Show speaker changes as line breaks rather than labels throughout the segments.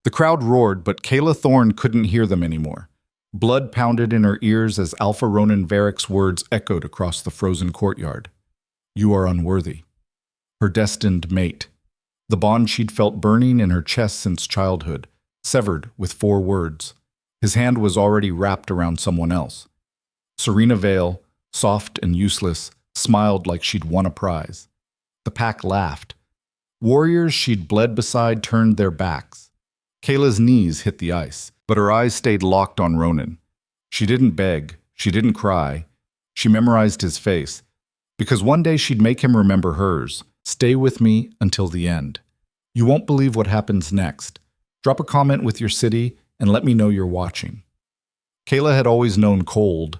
The crowd roared, but Kaela Thorn couldn't hear them anymore. Blood pounded in her ears as Alpha Ronan Varric's words echoed across the frozen courtyard. You are unworthy. Her destined mate. The bond she'd felt burning in her chest since childhood, severed with 4 words. His hand was already wrapped around someone else. Serena Vale, soft and useless, smiled like she'd won a prize. The pack laughed. Warriors she'd bled beside turned their backs. Kayla's knees hit the ice, but her eyes stayed locked on Ronan. She didn't beg, she didn't cry. She memorized his face, because one day she'd make him remember hers. Stay with me until the end. You won't believe what happens next. Drop a comment with your city and let me know you're watching. Kaela had always known cold.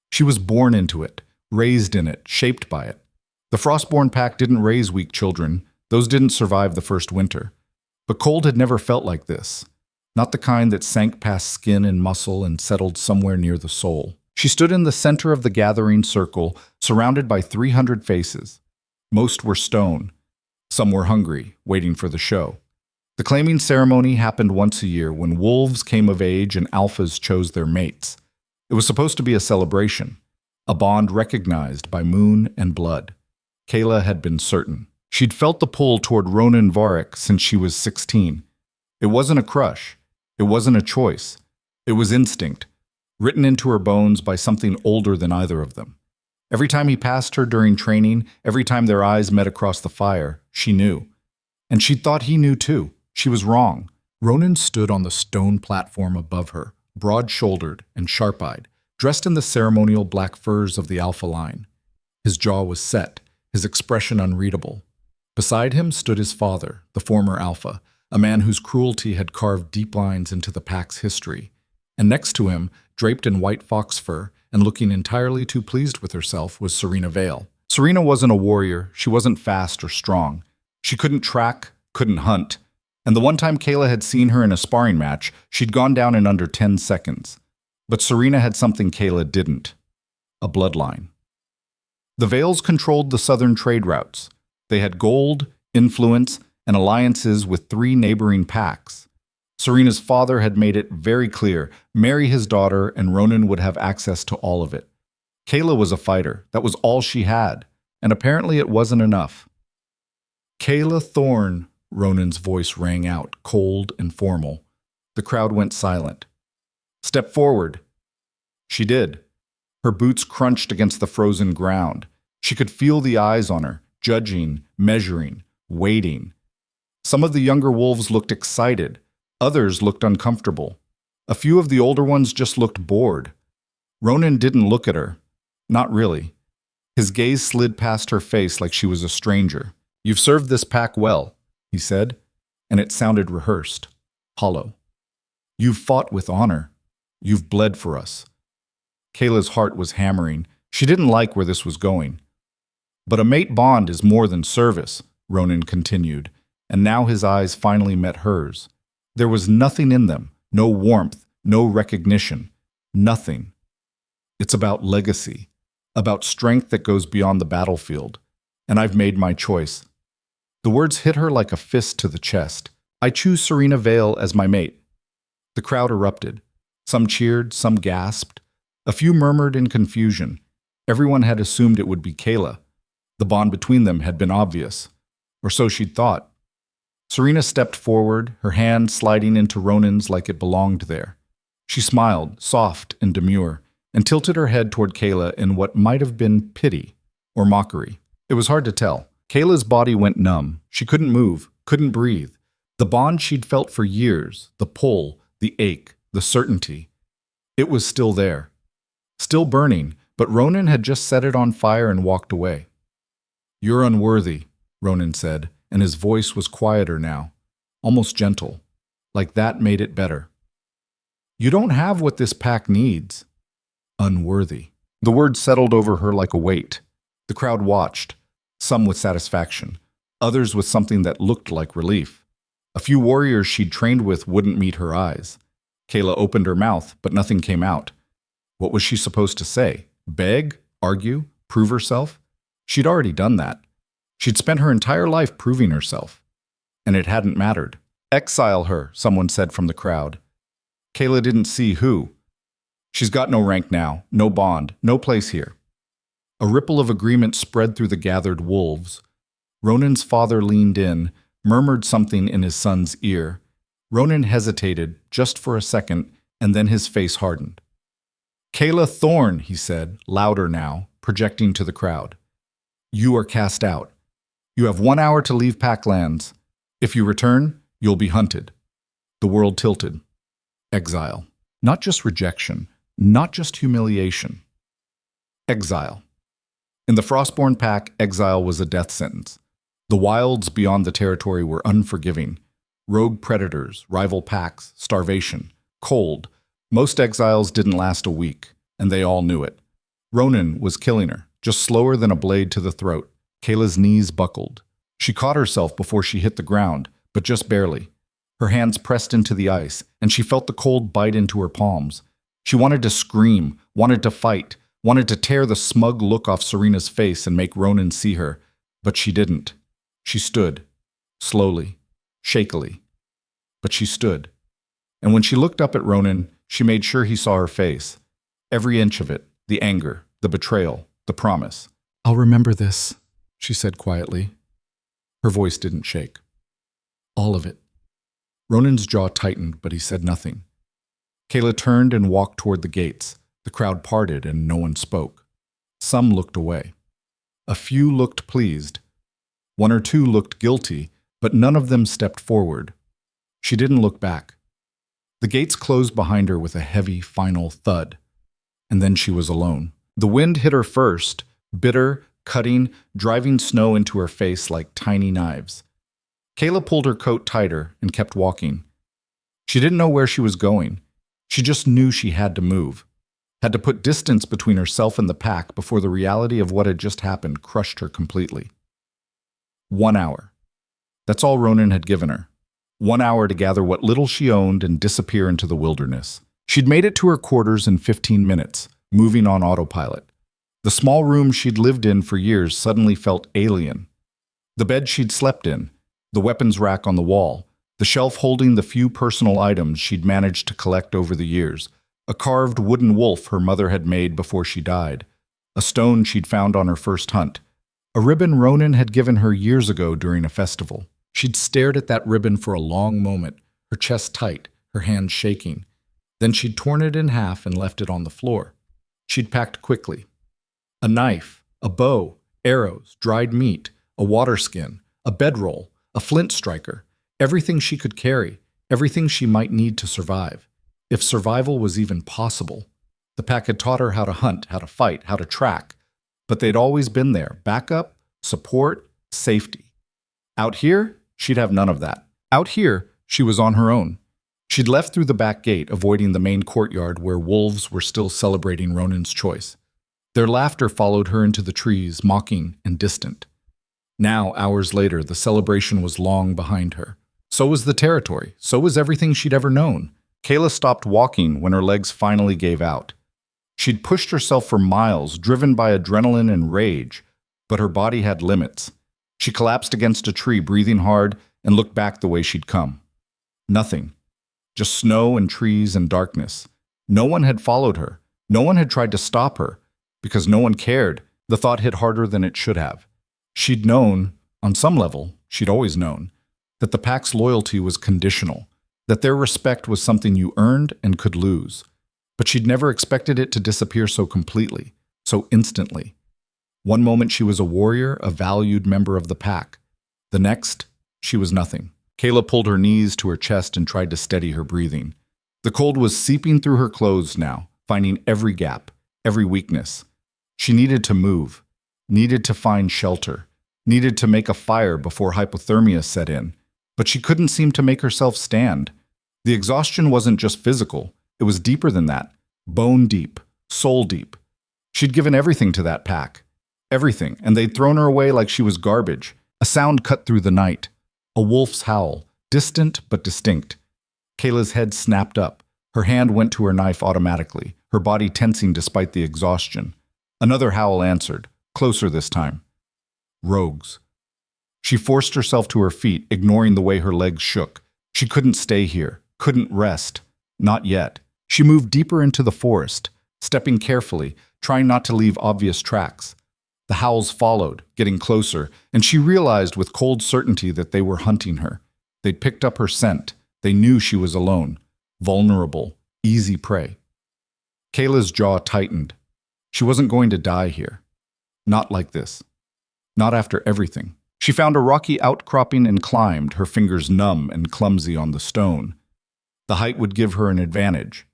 She was born into it, raised in it, shaped by it. The Frostborn pack didn't raise weak children. Those didn't survive the first winter. But cold had never felt like this. Not the kind that sank past skin and muscle and settled somewhere near the soul. She stood in the center of the gathering circle, surrounded by 300 faces. Most were stone. Some were hungry, waiting for the show. The claiming ceremony happened once a year when wolves came of age and alphas chose their mates. It was supposed to be a celebration, a bond recognized by moon and blood. Kaela had been certain. She'd felt the pull toward Ronan Varric since she was 16. It wasn't a crush. It wasn't a choice. It was instinct, written into her bones by something older than either of them. Every time he passed her during training, every time their eyes met across the fire, she knew. And she thought he knew too. She was wrong. Ronan stood on the stone platform above her, broad-shouldered and sharp-eyed, dressed in the ceremonial black furs of the Alpha line. His jaw was set, his expression unreadable. Beside him stood his father, the former Alpha, a man whose cruelty had carved deep lines into the pack's history. And next to him, draped in white fox fur and looking entirely too pleased with herself, was Serena Vale. Serena wasn't a warrior. She wasn't fast or strong. She couldn't track, couldn't hunt. And the one time Kaela had seen her in a sparring match, she'd gone down in under 10 seconds. But Serena had something Kaela didn't. A bloodline. The Vales controlled the southern trade routes. They had gold, influence, and alliances with 3 neighboring packs. Serena's father had made it very clear, marry his daughter and Ronan would have access to all of it. Kaela was a fighter. That was all she had. And apparently it wasn't enough. Kaela Thorn, Ronan's voice rang out, cold and formal. The crowd went silent. Step forward. She did. Her boots crunched against the frozen ground. She could feel the eyes on her, judging, measuring, waiting. Some of the younger wolves looked excited. Others looked uncomfortable. A few of the older ones just looked bored. Ronan didn't look at her. Not really. His gaze slid past her face like she was a stranger. You've served this pack well, he said, and it sounded rehearsed, hollow. You've fought with honor. You've bled for us. Kayla's heart was hammering. She didn't like where this was going. But a mate bond is more than service, Ronan continued, and now his eyes finally met hers. There was nothing in them, no warmth, no recognition, nothing. It's about legacy, about strength that goes beyond the battlefield. And I've made my choice. The words hit her like a fist to the chest. I choose Serena Vale as my mate. The crowd erupted. Some cheered, some gasped. A few murmured in confusion. Everyone had assumed it would be Kaela. The bond between them had been obvious. Or so she'd thought. Serena stepped forward, her hand sliding into Ronan's like it belonged there. She smiled, soft and demure, and tilted her head toward Kaela in what might have been pity or mockery. It was hard to tell. Kayla's body went numb. She couldn't move, couldn't breathe. The bond she'd felt for years, the pull, the ache, the certainty. It was still there. Still burning, but Ronan had just set it on fire and walked away. You're unworthy, Ronan said, and his voice was quieter now, almost gentle. Like that made it better. You don't have what this pack needs. Unworthy. The word settled over her like a weight. The crowd watched, some with satisfaction, others with something that looked like relief. A few warriors she'd trained with wouldn't meet her eyes. Kaela opened her mouth, but nothing came out. What was she supposed to say? Beg? Argue? Prove herself? She'd already done that. She'd spent her entire life proving herself. And it hadn't mattered. Exile her, someone said from the crowd. Kaela didn't see who. She's got no rank now, no bond, no place here. A ripple of agreement spread through the gathered wolves. Ronan's father leaned in, murmured something in his son's ear. Ronan hesitated just for a second, and then his face hardened. Kaela Thorn, he said, louder now, projecting to the crowd. You are cast out. You have 1 hour to leave Packlands. If you return, you'll be hunted. The world tilted. Exile. Not just rejection, not just humiliation. Exile. In the Frostborn Pack, exile was a death sentence. The wilds beyond the territory were unforgiving. Rogue predators, rival packs, starvation, cold. Most exiles didn't last a week, and they all knew it. Ronan was killing her, just slower than a blade to the throat. Kaela's knees buckled. She caught herself before she hit the ground, but just barely. Her hands pressed into the ice, and she felt the cold bite into her palms. She wanted to scream, wanted to fight, wanted to tear the smug look off Serena's face and make Ronan see her, but she didn't. She stood, slowly, shakily. But she stood. And when she looked up at Ronan, she made sure he saw her face. Every inch of it, the anger, the betrayal, the promise. I'll remember this, she said quietly. Her voice didn't shake. All of it. Ronan's jaw tightened, but he said nothing. Kaela turned and walked toward the gates. The crowd parted and no one spoke. Some looked away. A few looked pleased. 1 or 2 looked guilty, but none of them stepped forward. She didn't look back. The gates closed behind her with a heavy, final thud. And then she was alone. The wind hit her first, bitter, cutting, driving snow into her face like tiny knives. Kaela pulled her coat tighter and kept walking. She didn't know where she was going. She just knew she had to move. Had to put distance between herself and the pack before the reality of what had just happened crushed her completely. 1 hour. That's all Ronan had given her. 1 hour to gather what little she owned and disappear into the wilderness. She'd made it to her quarters in 15 minutes, moving on autopilot. The small room she'd lived in for years suddenly felt alien. The bed she'd slept in, the weapons rack on the wall, the shelf holding the few personal items she'd managed to collect over the years, a carved wooden wolf her mother had made before she died, a stone she'd found on her first hunt, a ribbon Ronan had given her years ago during a festival. She'd stared at that ribbon for a long moment, her chest tight, her hands shaking. Then she'd torn it in half and left it on the floor. She'd packed quickly. A knife, a bow, arrows, dried meat, a water skin, a bedroll, a flint striker, everything she could carry, everything she might need to survive. If survival was even possible. The pack had taught her how to hunt, how to fight, how to track. But they'd always been there. Backup, support, safety. Out here, she'd have none of that. Out here, she was on her own. She'd left through the back gate, avoiding the main courtyard where wolves were still celebrating Ronan's choice. Their laughter followed her into the trees, mocking and distant. Now, hours later, the celebration was long behind her. So was the territory. So was everything she'd ever known. Kaela stopped walking when her legs finally gave out. She'd pushed herself for miles, driven by adrenaline and rage, but her body had limits. She collapsed against a tree, breathing hard, and looked back the way she'd come. Nothing. Just snow and trees and darkness. No one had followed her. No one had tried to stop her. Because no one cared, the thought hit harder than it should have. She'd known, on some level, she'd always known, that the pack's loyalty was conditional, that their respect was something you earned and could lose. But she'd never expected it to disappear so completely, so instantly. One moment she was a warrior, a valued member of the pack. The next, she was nothing. Kaela pulled her knees to her chest and tried to steady her breathing. The cold was seeping through her clothes now, finding every gap, every weakness. She needed to move, needed to find shelter, needed to make a fire before hypothermia set in. But she couldn't seem to make herself stand. The exhaustion wasn't just physical, it was deeper than that. Bone deep, soul deep. She'd given everything to that pack. Everything, and they'd thrown her away like she was garbage. A sound cut through the night. A wolf's howl, distant but distinct. Kaela's head snapped up. Her hand went to her knife automatically, her body tensing despite the exhaustion. Another howl answered, closer this time. Rogues. She forced herself to her feet, ignoring the way her legs shook. She couldn't stay here, couldn't rest. Not yet. She moved deeper into the forest, stepping carefully, trying not to leave obvious tracks. The howls followed, getting closer, and she realized with cold certainty that they were hunting her. They'd picked up her scent. They knew she was alone, vulnerable, easy prey. Kaela's jaw tightened. She wasn't going to die here. Not like this. Not after everything. She found a rocky outcropping and climbed, her fingers numb and clumsy on the stone. The height would give her an advantage,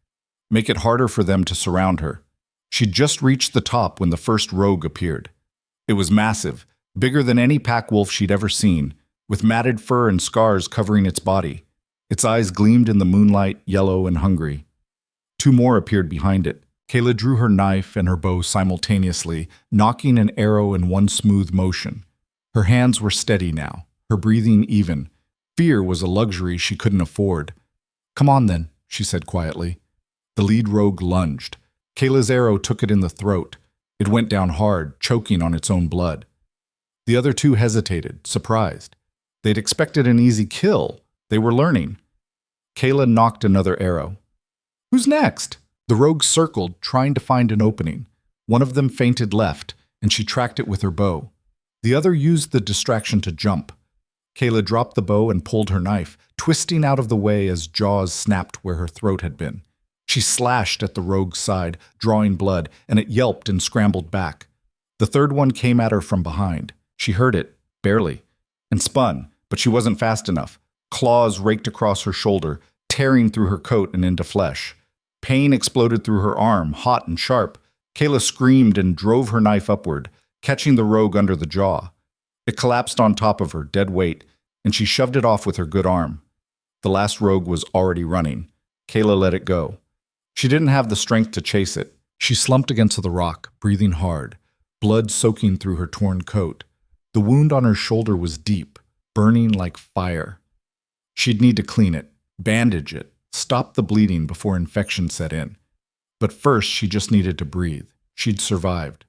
make it harder for them to surround her. She'd just reached the top when the first rogue appeared. It was massive, bigger than any pack wolf she'd ever seen, with matted fur and scars covering its body. Its eyes gleamed in the moonlight, yellow and hungry. Two more appeared behind it. Kaela drew her knife and her bow simultaneously, knocking an arrow in one smooth motion. Her hands were steady now, her breathing even. Fear was a luxury she couldn't afford. "Come on then," she said quietly. The lead rogue lunged. Kaela's arrow took it in the throat. It went down hard, choking on its own blood. The other two hesitated, surprised. They'd expected an easy kill. They were learning. Kaela knocked another arrow. "Who's next?" The rogues circled, trying to find an opening. One of them feinted left, and she tracked it with her bow. The other used the distraction to jump. Kaela dropped the bow and pulled her knife, twisting out of the way as jaws snapped where her throat had been. She slashed at the rogue's side, drawing blood, and it yelped and scrambled back. The third one came at her from behind. She heard it, barely, and spun, but she wasn't fast enough. Claws raked across her shoulder, tearing through her coat and into flesh. Pain exploded through her arm, hot and sharp. Kaela screamed and drove her knife upward, catching the rogue under the jaw. It collapsed on top of her, dead weight, and she shoved it off with her good arm. The last rogue was already running. Kaela let it go. She didn't have the strength to chase it. She slumped against the rock, breathing hard, blood soaking through her torn coat. The wound on her shoulder was deep, burning like fire. She'd need to clean it, bandage it, stop the bleeding before infection set in. But first, she just needed to breathe. She'd survived.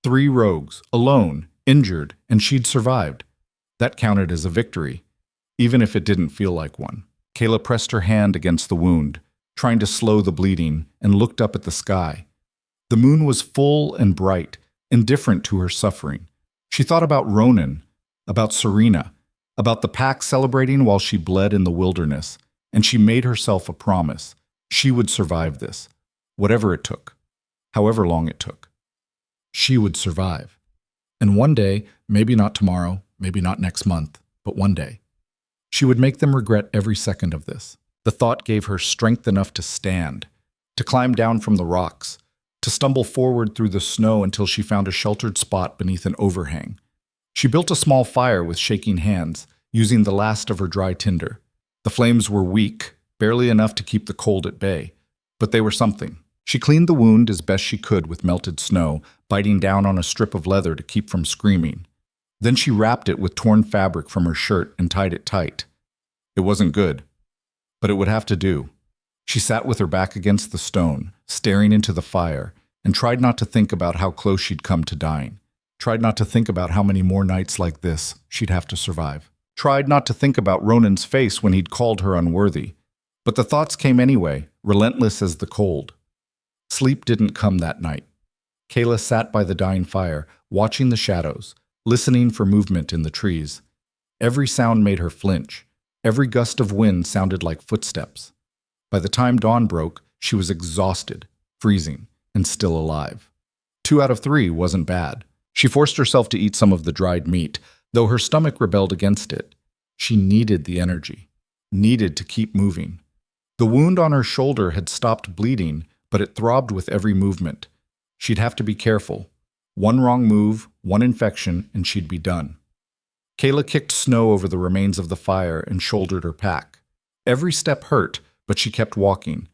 3 rogues, alone, injured, and she'd survived. That counted as a victory, even if it didn't feel like one. Kaela pressed her hand against the wound, trying to slow the bleeding, and looked up at the sky. The moon was full and bright, indifferent to her suffering. She thought about Ronan, about Serena, about the pack celebrating while she bled in the wilderness, and she made herself a promise. She would survive this, whatever it took, however long it took. She would survive. And one day, maybe not tomorrow, maybe not next month, but one day, she would make them regret every second of this. The thought gave her strength enough to stand, to climb down from the rocks, to stumble forward through the snow until she found a sheltered spot beneath an overhang. She built a small fire with shaking hands, using the last of her dry tinder. The flames were weak, barely enough to keep the cold at bay, but they were something. She cleaned the wound as best she could with melted snow, biting down on a strip of leather to keep from screaming. Then she wrapped it with torn fabric from her shirt and tied it tight. It wasn't good, but it would have to do. She sat with her back against the stone, staring into the fire, and tried not to think about how close she'd come to dying. Tried not to think about how many more nights like this she'd have to survive. Tried not to think about Ronan's face when he'd called her unworthy. But the thoughts came anyway, relentless as the cold. Sleep didn't come that night. Kaela sat by the dying fire, watching the shadows, listening for movement in the trees. Every sound made her flinch. Every gust of wind sounded like footsteps. By the time dawn broke, she was exhausted, freezing, and still alive. 2 out of 3 wasn't bad. She forced herself to eat some of the dried meat, though her stomach rebelled against it. She needed the energy, needed to keep moving. The wound on her shoulder had stopped bleeding, but it throbbed with every movement. She'd have to be careful. One wrong move, one infection, and she'd be done. Kaela kicked snow over the remains of the fire and shouldered her pack. Every step hurt, but she kept walking,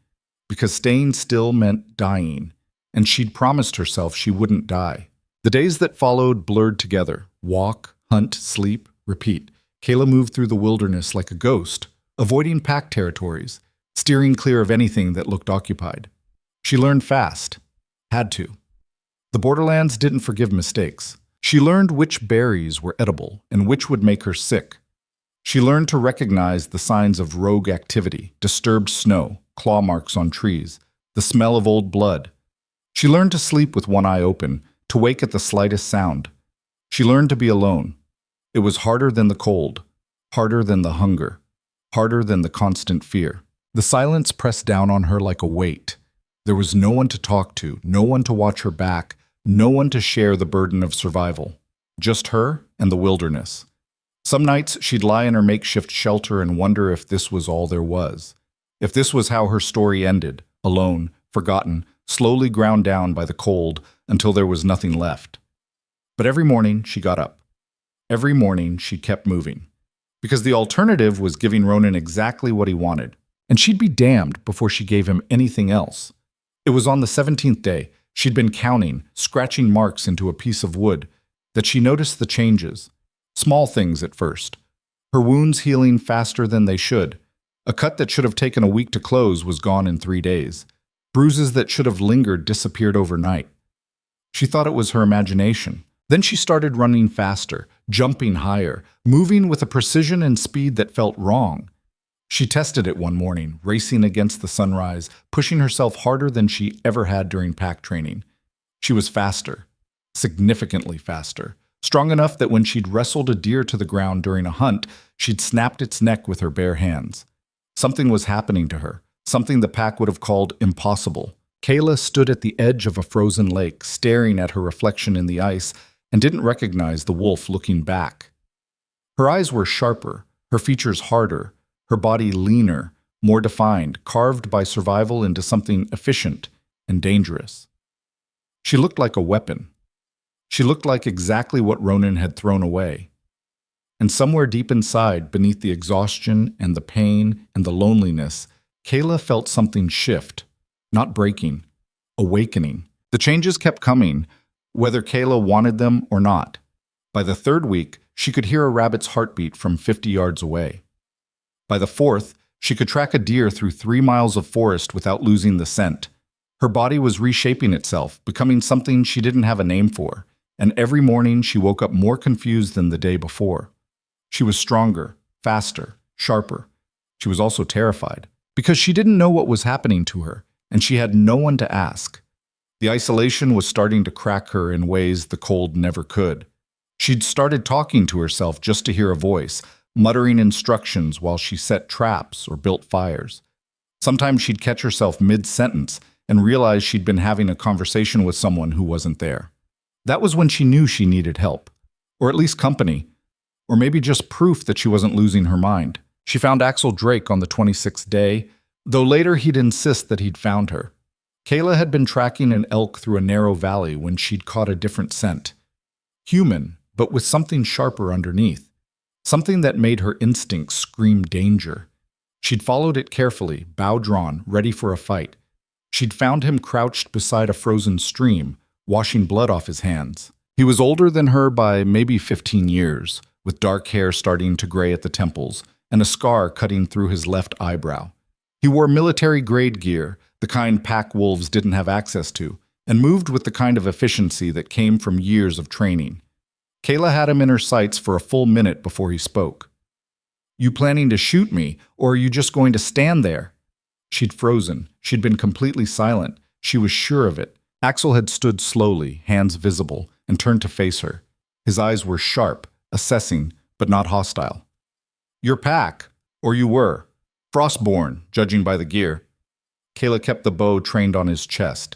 because staying still meant dying, and she'd promised herself she wouldn't die. The days that followed blurred together. Walk, hunt, sleep, repeat. Kaela moved through the wilderness like a ghost, avoiding pack territories, steering clear of anything that looked occupied. She learned fast. Had to. The borderlands didn't forgive mistakes. She learned which berries were edible and which would make her sick. She learned to recognize the signs of rogue activity, disturbed snow, claw marks on trees, the smell of old blood. She learned to sleep with one eye open, to wake at the slightest sound. She learned to be alone. It was harder than the cold, harder than the hunger, harder than the constant fear. The silence pressed down on her like a weight. There was no one to talk to, no one to watch her back, no one to share the burden of survival. Just her and the wilderness. Some nights she'd lie in her makeshift shelter and wonder if this was all there was. If this was how her story ended, alone, forgotten, slowly ground down by the cold until there was nothing left. But every morning she got up. Every morning she kept moving. Because the alternative was giving Ronan exactly what he wanted. And she'd be damned before she gave him anything else. It was on the 17th day, she'd been counting, scratching marks into a piece of wood, that she noticed the changes. Small things at first. Her wounds healing faster than they should. A cut that should have taken a week to close was gone in 3 days. Bruises that should have lingered disappeared overnight. She thought it was her imagination. Then she started running faster, jumping higher, moving with a precision and speed that felt wrong. She tested it one morning, racing against the sunrise, pushing herself harder than she ever had during pack training. She was faster, significantly faster, strong enough that when she'd wrestled a deer to the ground during a hunt, she'd snapped its neck with her bare hands. Something was happening to her, something the pack would have called impossible. Kaela stood at the edge of a frozen lake, staring at her reflection in the ice, and didn't recognize the wolf looking back. Her eyes were sharper, her features harder, her body leaner, more defined, carved by survival into something efficient and dangerous. She looked like a weapon. She looked like exactly what Ronan had thrown away. And somewhere deep inside, beneath the exhaustion and the pain and the loneliness, Kaela felt something shift, not breaking, awakening. The changes kept coming, whether Kaela wanted them or not. By the 3rd week, she could hear a rabbit's heartbeat from 50 yards away. By the 4th, she could track a deer through 3 miles of forest without losing the scent. Her body was reshaping itself, becoming something she didn't have a name for, and every morning she woke up more confused than the day before. She was stronger, faster, sharper. She was also terrified, because she didn't know what was happening to her, and she had no one to ask. The isolation was starting to crack her in ways the cold never could. She'd started talking to herself just to hear a voice, muttering instructions while she set traps or built fires. Sometimes she'd catch herself mid-sentence and realize she'd been having a conversation with someone who wasn't there. That was when she knew she needed help, or at least company, or maybe just proof that she wasn't losing her mind. She found Axel Drake on the 26th day, though later he'd insist that he'd found her. Kaela had been tracking an elk through a narrow valley when she'd caught a different scent. Human, but with something sharper underneath. Something that made her instincts scream danger. She'd followed it carefully, bow drawn, ready for a fight. She'd found him crouched beside a frozen stream, washing blood off his hands. He was older than her by maybe 15 years, with dark hair starting to gray at the temples, and a scar cutting through his left eyebrow. He wore military-grade gear, the kind pack wolves didn't have access to, and moved with the kind of efficiency that came from years of training. Kaela had him in her sights for a full minute before he spoke. "You planning to shoot me, or are you just going to stand there?" She'd frozen. She'd been completely silent. She was sure of it. Axel had stood slowly, hands visible, and turned to face her. His eyes were sharp, assessing, but not hostile. "Your pack, or you were. Frostborn, judging by the gear." Kaela kept the bow trained on his chest.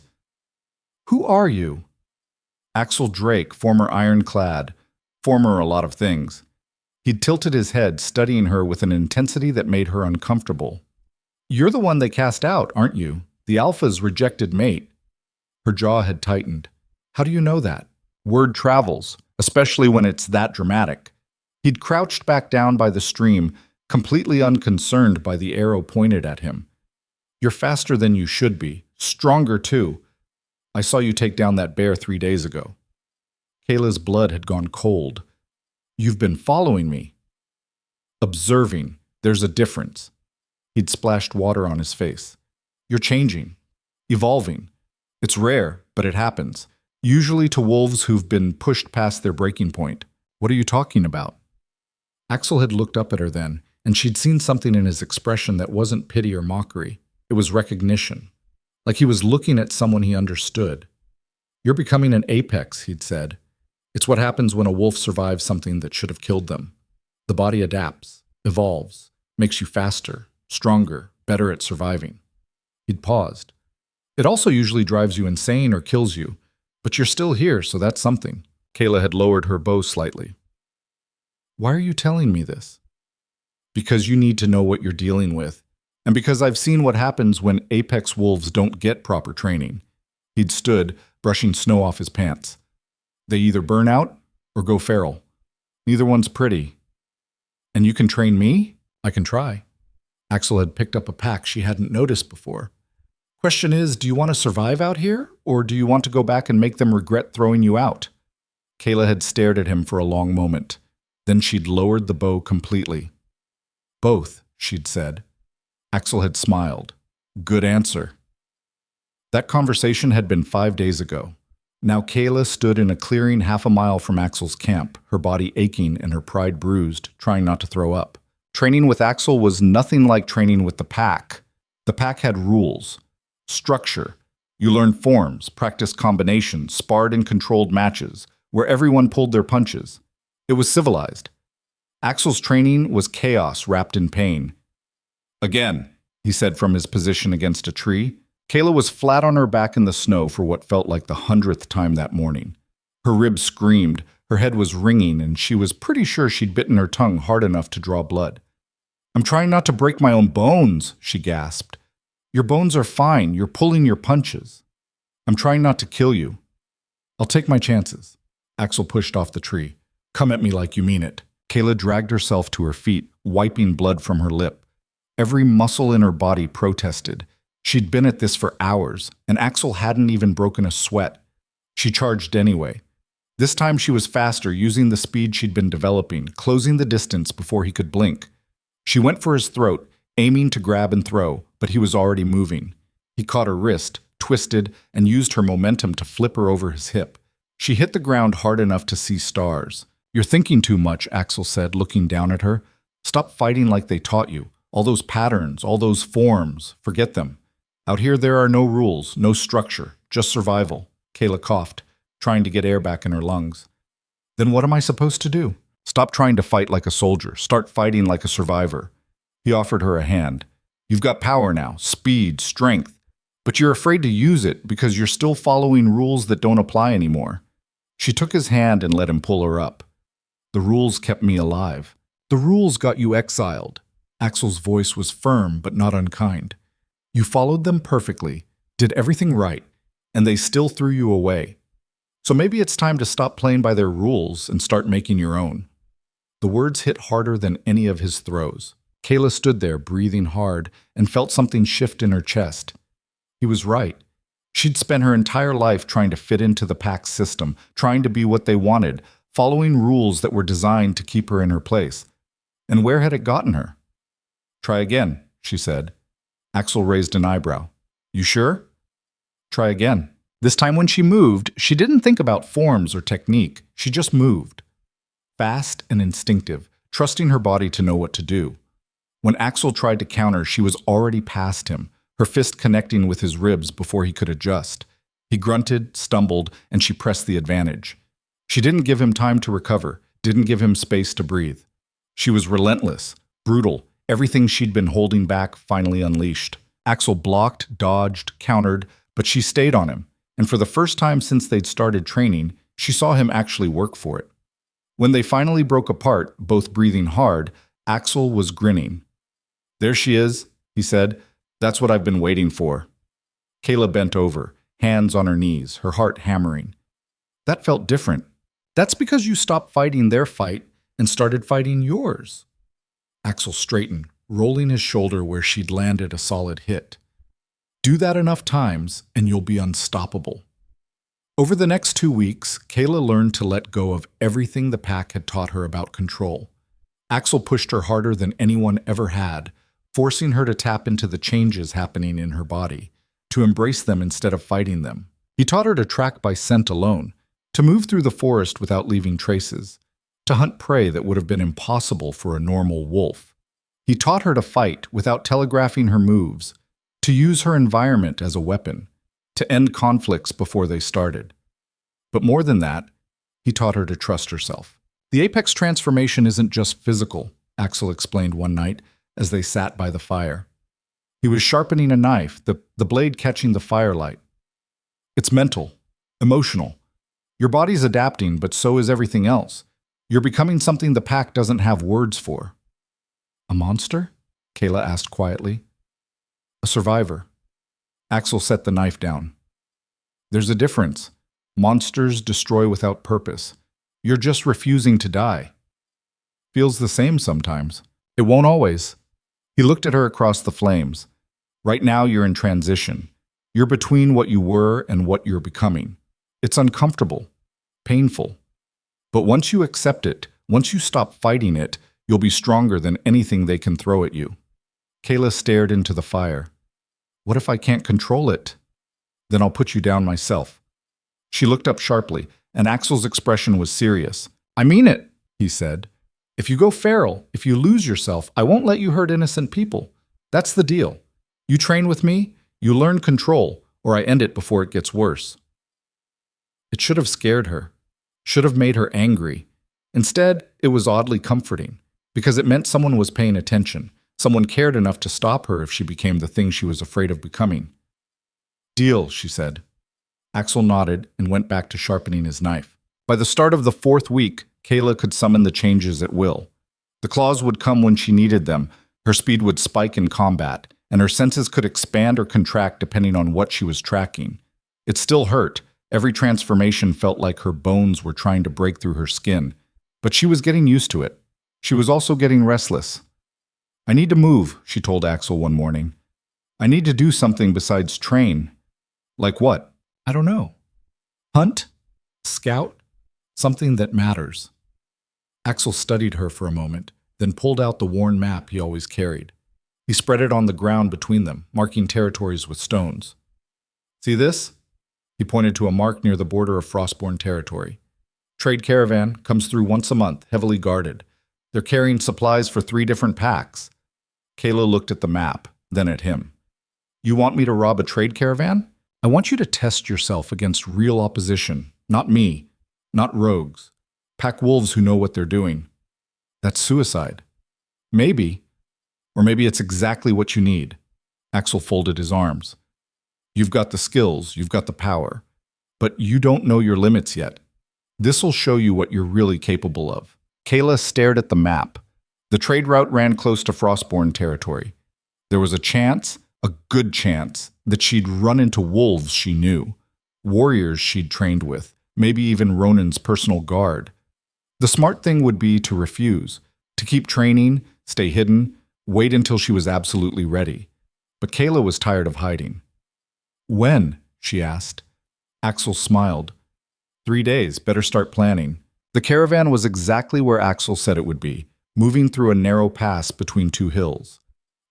"Who are you?" Axel Drake, former ironclad, former a lot of things. He'd tilted his head, studying her with an intensity that made her uncomfortable. "You're the one they cast out, aren't you? The Alpha's rejected mate." Her jaw had tightened. "How do you know that?" "Word travels, especially when it's that dramatic." He'd crouched back down by the stream, completely unconcerned by the arrow pointed at him. "You're faster than you should be, stronger too. I saw you take down that bear 3 days ago." Kaela's blood had gone cold. "You've been following me." "Observing. There's a difference." He'd splashed water on his face. "You're changing. Evolving. It's rare, but it happens. Usually to wolves who've been pushed past their breaking point." "What are you talking about?" Axel had looked up at her then, and she'd seen something in his expression that wasn't pity or mockery. It was recognition. Like he was looking at someone he understood. "You're becoming an apex," he'd said. "It's what happens when a wolf survives something that should have killed them. The body adapts, evolves, makes you faster, stronger, better at surviving." He'd paused. "It also usually drives you insane or kills you, but you're still here, so that's something." Kaela had lowered her bow slightly. "Why are you telling me this?" "Because you need to know what you're dealing with, and because I've seen what happens when apex wolves don't get proper training." He'd stood, brushing snow off his pants. "They either burn out or go feral. Neither one's pretty. And you can train me? I can try." Axel had picked up a pack she hadn't noticed before. "Question is, do you want to survive out here, or do you want to go back and make them regret throwing you out?" Kaela had stared at him for a long moment. Then she'd lowered the bow completely. "Both," she'd said. Axel had smiled. "Good answer." That conversation had been 5 days ago. Now Kaela stood in a clearing half a mile from Axel's camp, her body aching and her pride bruised, trying not to throw up. Training with Axel was nothing like training with the pack. The pack had rules, structure. You learned forms, practiced combinations, sparred in controlled matches, where everyone pulled their punches. It was civilized. Axel's training was chaos wrapped in pain. "Again," he said from his position against a tree. Kaela was flat on her back in the snow for what felt like the 100th time that morning. Her ribs screamed, her head was ringing, and she was pretty sure she'd bitten her tongue hard enough to draw blood. "I'm trying not to break my own bones," she gasped. "Your bones are fine, you're pulling your punches. I'm trying not to kill you. I'll take my chances." Axel pushed off the tree. "Come at me like you mean it." Kaela dragged herself to her feet, wiping blood from her lip. Every muscle in her body protested. She'd been at this for hours, and Axel hadn't even broken a sweat. She charged anyway. This time she was faster, using the speed she'd been developing, closing the distance before he could blink. She went for his throat, aiming to grab and throw, but he was already moving. He caught her wrist, twisted, and used her momentum to flip her over his hip. She hit the ground hard enough to see stars. "You're thinking too much," Axel said, looking down at her. "Stop fighting like they taught you. All those patterns, all those forms, forget them. Out here there are no rules, no structure, just survival." Kaela coughed, trying to get air back in her lungs. "Then what am I supposed to do?" "Stop trying to fight like a soldier. Start fighting like a survivor." He offered her a hand. "You've got power now, speed, strength. But you're afraid to use it because you're still following rules that don't apply anymore." She took his hand and let him pull her up. "The rules kept me alive. The rules got you exiled." Axel's voice was firm but not unkind. "You followed them perfectly, did everything right, and they still threw you away. So maybe it's time to stop playing by their rules and start making your own." The words hit harder than any of his throws. Kaela stood there, breathing hard, and felt something shift in her chest. He was right. She'd spent her entire life trying to fit into the pack's system, trying to be what they wanted, following rules that were designed to keep her in her place. And where had it gotten her? "Try again," she said. Axel raised an eyebrow. "You sure?" "Try again." This time when she moved, she didn't think about forms or technique. She just moved. Fast and instinctive, trusting her body to know what to do. When Axel tried to counter, she was already past him, her fist connecting with his ribs before he could adjust. He grunted, stumbled, and she pressed the advantage. She didn't give him time to recover, didn't give him space to breathe. She was relentless, brutal, everything she'd been holding back finally unleashed. Axel blocked, dodged, countered, but she stayed on him, and for the first time since they'd started training, she saw him actually work for it. When they finally broke apart, both breathing hard, Axel was grinning. "There she is," he said. "That's what I've been waiting for." Kaela bent over, hands on her knees, her heart hammering. "That felt different. That's because you stopped fighting their fight and started fighting yours." Axel straightened, rolling his shoulder where she'd landed a solid hit. "Do that enough times, and you'll be unstoppable." Over the next 2 weeks, Kaela learned to let go of everything the pack had taught her about control. Axel pushed her harder than anyone ever had, forcing her to tap into the changes happening in her body, to embrace them instead of fighting them. He taught her to track by scent alone, to move through the forest without leaving traces, to hunt prey that would have been impossible for a normal wolf. He taught her to fight without telegraphing her moves, to use her environment as a weapon, to end conflicts before they started. But more than that, he taught her to trust herself. The apex transformation isn't just physical, Axel explained one night as they sat by the fire. He was sharpening a knife, the blade catching the firelight. It's mental, emotional. Your body's adapting, but so is everything else. You're becoming something the pack doesn't have words for. A monster? Kaela asked quietly. A survivor. Axel set the knife down. There's a difference. Monsters destroy without purpose. You're just refusing to die. Feels the same sometimes. It won't always. He looked at her across the flames. Right now you're in transition. You're between what you were and what you're becoming. It's uncomfortable, painful. But once you accept it, once you stop fighting it, you'll be stronger than anything they can throw at you. Kaela stared into the fire. What if I can't control it? Then I'll put you down myself. She looked up sharply, and Axel's expression was serious. I mean it, he said. If you go feral, if you lose yourself, I won't let you hurt innocent people. That's the deal. You train with me, you learn control, or I end it before it gets worse. It should have scared her, should have made her angry. Instead, it was oddly comforting, because it meant someone was paying attention, someone cared enough to stop her if she became the thing she was afraid of becoming. Deal, she said. Axel nodded and went back to sharpening his knife. By the start of the 4th week, Kaela could summon the changes at will. The claws would come when she needed them, her speed would spike in combat, and her senses could expand or contract depending on what she was tracking. It still hurt. Every transformation felt like her bones were trying to break through her skin. But she was getting used to it. She was also getting restless. I need to move, she told Axel one morning. I need to do something besides train. Like what? I don't know. Hunt? Scout? Something that matters. Axel studied her for a moment, then pulled out the worn map he always carried. He spread it on the ground between them, marking territories with stones. See this? He pointed to a mark near the border of Frostborn territory. Trade caravan comes through once a month, heavily guarded. They're carrying supplies for 3 different packs. Kaela looked at the map, then at him. You want me to rob a trade caravan? I want you to test yourself against real opposition, not me, not rogues. Pack wolves who know what they're doing. That's suicide. Maybe. Or maybe it's exactly what you need. Axel folded his arms. You've got the skills, you've got the power, but you don't know your limits yet. This'll show you what you're really capable of. Kaela stared at the map. The trade route ran close to Frostborn territory. There was a chance, a good chance, that she'd run into wolves she knew, warriors she'd trained with, maybe even Ronan's personal guard. The smart thing would be to refuse, to keep training, stay hidden, wait until she was absolutely ready. But Kaela was tired of hiding. When? She asked. Axel smiled. 3 days, better start planning. The caravan was exactly where Axel said it would be, moving through a narrow pass between 2 hills.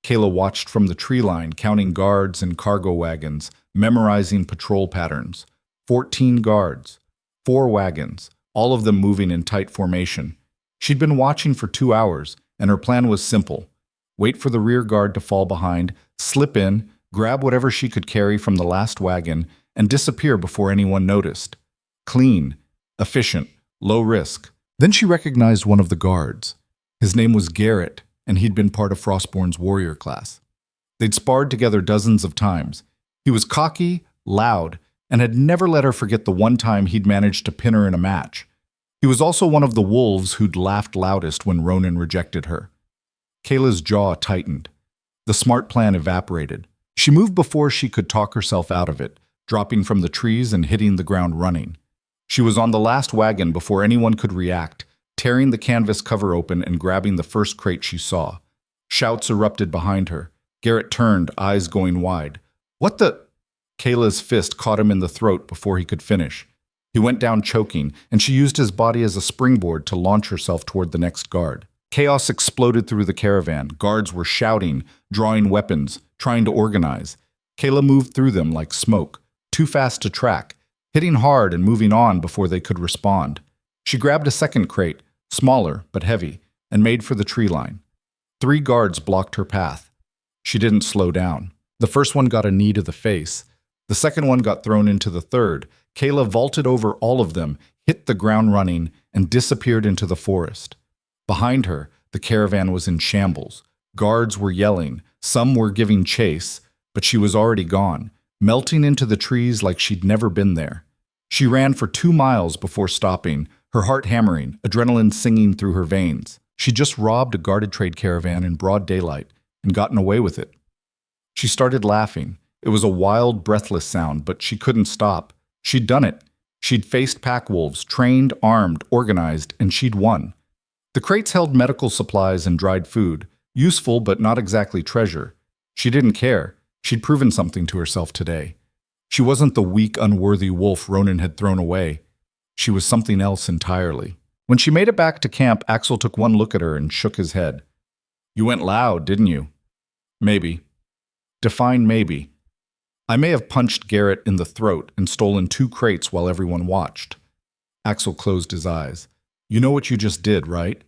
Kaela watched from the tree line, counting guards and cargo wagons, memorizing patrol patterns. 14 guards, 4 wagons, all of them moving in tight formation. She'd been watching for 2 hours, and her plan was simple. Wait for the rear guard to fall behind, slip in, grab whatever she could carry from the last wagon, and disappear before anyone noticed. Clean, efficient, low risk. Then she recognized one of the guards. His name was Garrett, and he'd been part of Frostborn's warrior class. They'd sparred together dozens of times. He was cocky, loud, and had never let her forget the one time he'd managed to pin her in a match. He was also one of the wolves who'd laughed loudest when Ronan rejected her. Kaela's jaw tightened. The smart plan evaporated. She moved before she could talk herself out of it, dropping from the trees and hitting the ground running. She was on the last wagon before anyone could react, tearing the canvas cover open and grabbing the first crate she saw. Shouts erupted behind her. Garrett turned, eyes going wide. What the? Kaela's fist caught him in the throat before he could finish. He went down choking, and she used his body as a springboard to launch herself toward the next guard. Chaos exploded through the caravan. Guards were shouting, drawing weapons, trying to organize. Kaela moved through them like smoke, too fast to track, hitting hard and moving on before they could respond. She grabbed a second crate, smaller but heavy, and made for the tree line. 3 guards blocked her path. She didn't slow down. The first one got a knee to the face. The second one got thrown into the third. Kaela vaulted over all of them, hit the ground running, and disappeared into the forest. Behind her, the caravan was in shambles. Guards were yelling. Some were giving chase, but she was already gone, melting into the trees like she'd never been there. She ran for 2 miles before stopping, her heart hammering, adrenaline singing through her veins. She just robbed a guarded trade caravan in broad daylight and gotten away with it. She started laughing. It was a wild, breathless sound, but she couldn't stop. She'd done it. She'd faced pack wolves, trained, armed, organized, and she'd won. The crates held medical supplies and dried food, useful but not exactly treasure. She didn't care. She'd proven something to herself today. She wasn't the weak, unworthy wolf Ronan had thrown away. She was something else entirely. When she made it back to camp, Axel took one look at her and shook his head. "You went loud, didn't you?" "Maybe." "Define maybe." "I may have punched Garrett in the throat and stolen 2 crates while everyone watched." Axel closed his eyes. "You know what you just did, right?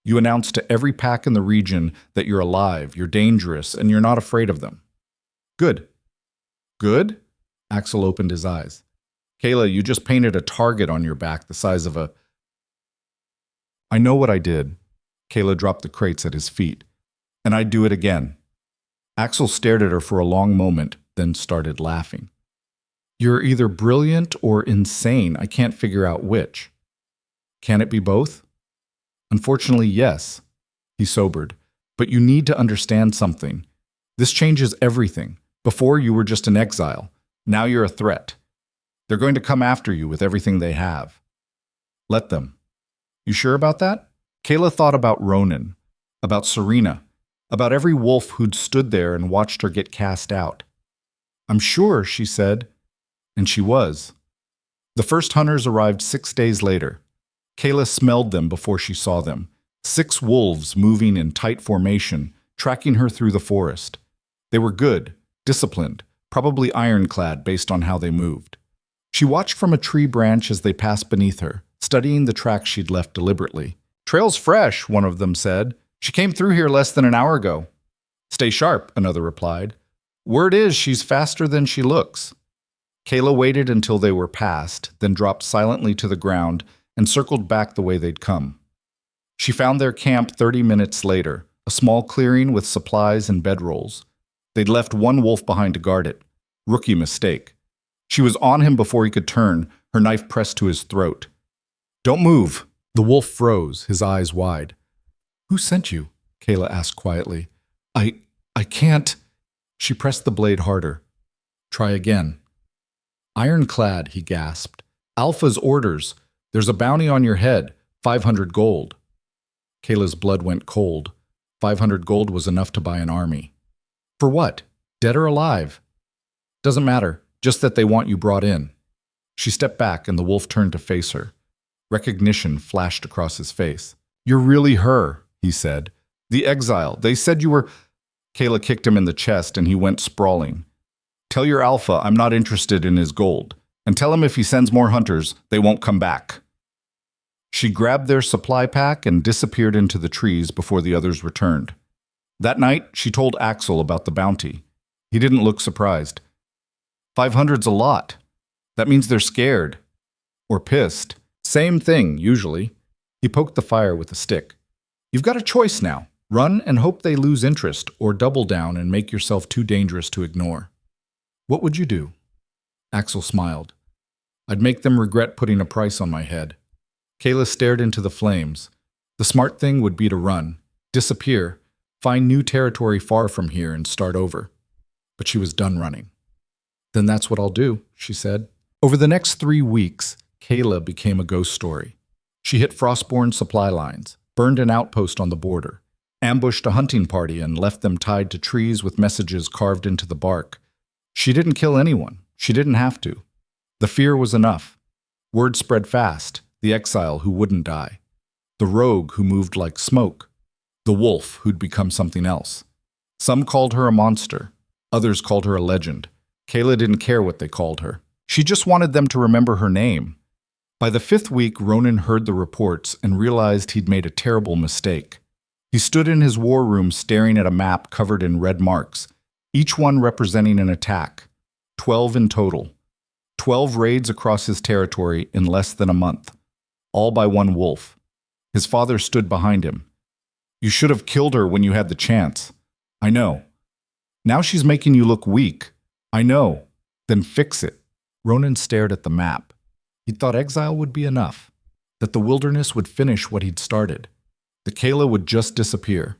You announced to every pack in the region that you're alive, you're dangerous, and you're not afraid of them." "Good." "Good?" Axel opened his eyes. "Kaela, you just painted a target on your back the size of a—" "I know what I did." Kaela dropped the crates at his feet. "And I'd do it again." Axel stared at her for a long moment, then started laughing. "You're either brilliant or insane. I can't figure out which." "Can it be both?" "Unfortunately, yes." He sobered. "But you need to understand something. This changes everything. Before, you were just an exile. Now you're a threat. They're going to come after you with everything they have. Let them." "You sure about that?" Kaela thought about Ronan, about Serena, about every wolf who'd stood there and watched her get cast out. "I'm sure," she said. And she was. The first hunters arrived 6 days later. Kaela smelled them before she saw them. 6 wolves moving in tight formation, tracking her through the forest. They were good, disciplined, probably ironclad based on how they moved. She watched from a tree branch as they passed beneath her, studying the tracks she'd left deliberately. "Trail's fresh," one of them said. "She came through here less than an hour ago." "Stay sharp," another replied. "Word is she's faster than she looks." Kaela waited until they were past, then dropped silently to the ground and circled back the way they'd come. She found their camp 30 minutes later, a small clearing with supplies and bedrolls. They'd left one wolf behind to guard it. Rookie mistake. She was on him before he could turn, her knife pressed to his throat. "Don't move." The wolf froze, his eyes wide. "Who sent you?" Kaela asked quietly. I can't." She pressed the blade harder. "Try again." "Ironclad," he gasped. "Alpha's orders. There's a bounty on your head, 500 gold." Kayla's blood went cold. 500 gold was enough to buy an army. "For what? Dead or alive?" "Doesn't matter, just that they want you brought in." She stepped back and the wolf turned to face her. Recognition flashed across his face. "You're really her," he said. "The exile. They said you were—" Kaela kicked him in the chest and he went sprawling. "Tell your alpha I'm not interested in his gold, and tell him if he sends more hunters, they won't come back." She grabbed their supply pack and disappeared into the trees before the others returned. That night, she told Axel about the bounty. He didn't look surprised. 500's a lot. That means they're scared. Or pissed. Same thing, usually. He poked the fire with a stick. "You've got a choice now. Run and hope they lose interest, or double down and make yourself too dangerous to ignore." "What would you do?" Axel smiled. "I'd make them regret putting a price on my head." Kaela stared into the flames. The smart thing would be to run, disappear, find new territory far from here and start over. But she was done running. "Then that's what I'll do," she said. Over the next 3 weeks, Kaela became a ghost story. She hit Frostborn supply lines, burned an outpost on the border, ambushed a hunting party and left them tied to trees with messages carved into the bark. She didn't kill anyone. She didn't have to. The fear was enough. Word spread fast. The exile who wouldn't die. The rogue who moved like smoke. The wolf who'd become something else. Some called her a monster. Others called her a legend. Kaela didn't care what they called her. She just wanted them to remember her name. By the 5th week, Ronan heard the reports and realized he'd made a terrible mistake. He stood in his war room staring at a map covered in red marks, each one representing an attack. 12 in total. 12 raids across his territory in less than a month, all by one wolf. His father stood behind him. "You should have killed her when you had the chance." "I know." "Now she's making you look weak." "I know." "Then fix it." Ronan stared at the map. He'd thought exile would be enough, that the wilderness would finish what he'd started. The Kaela would just disappear.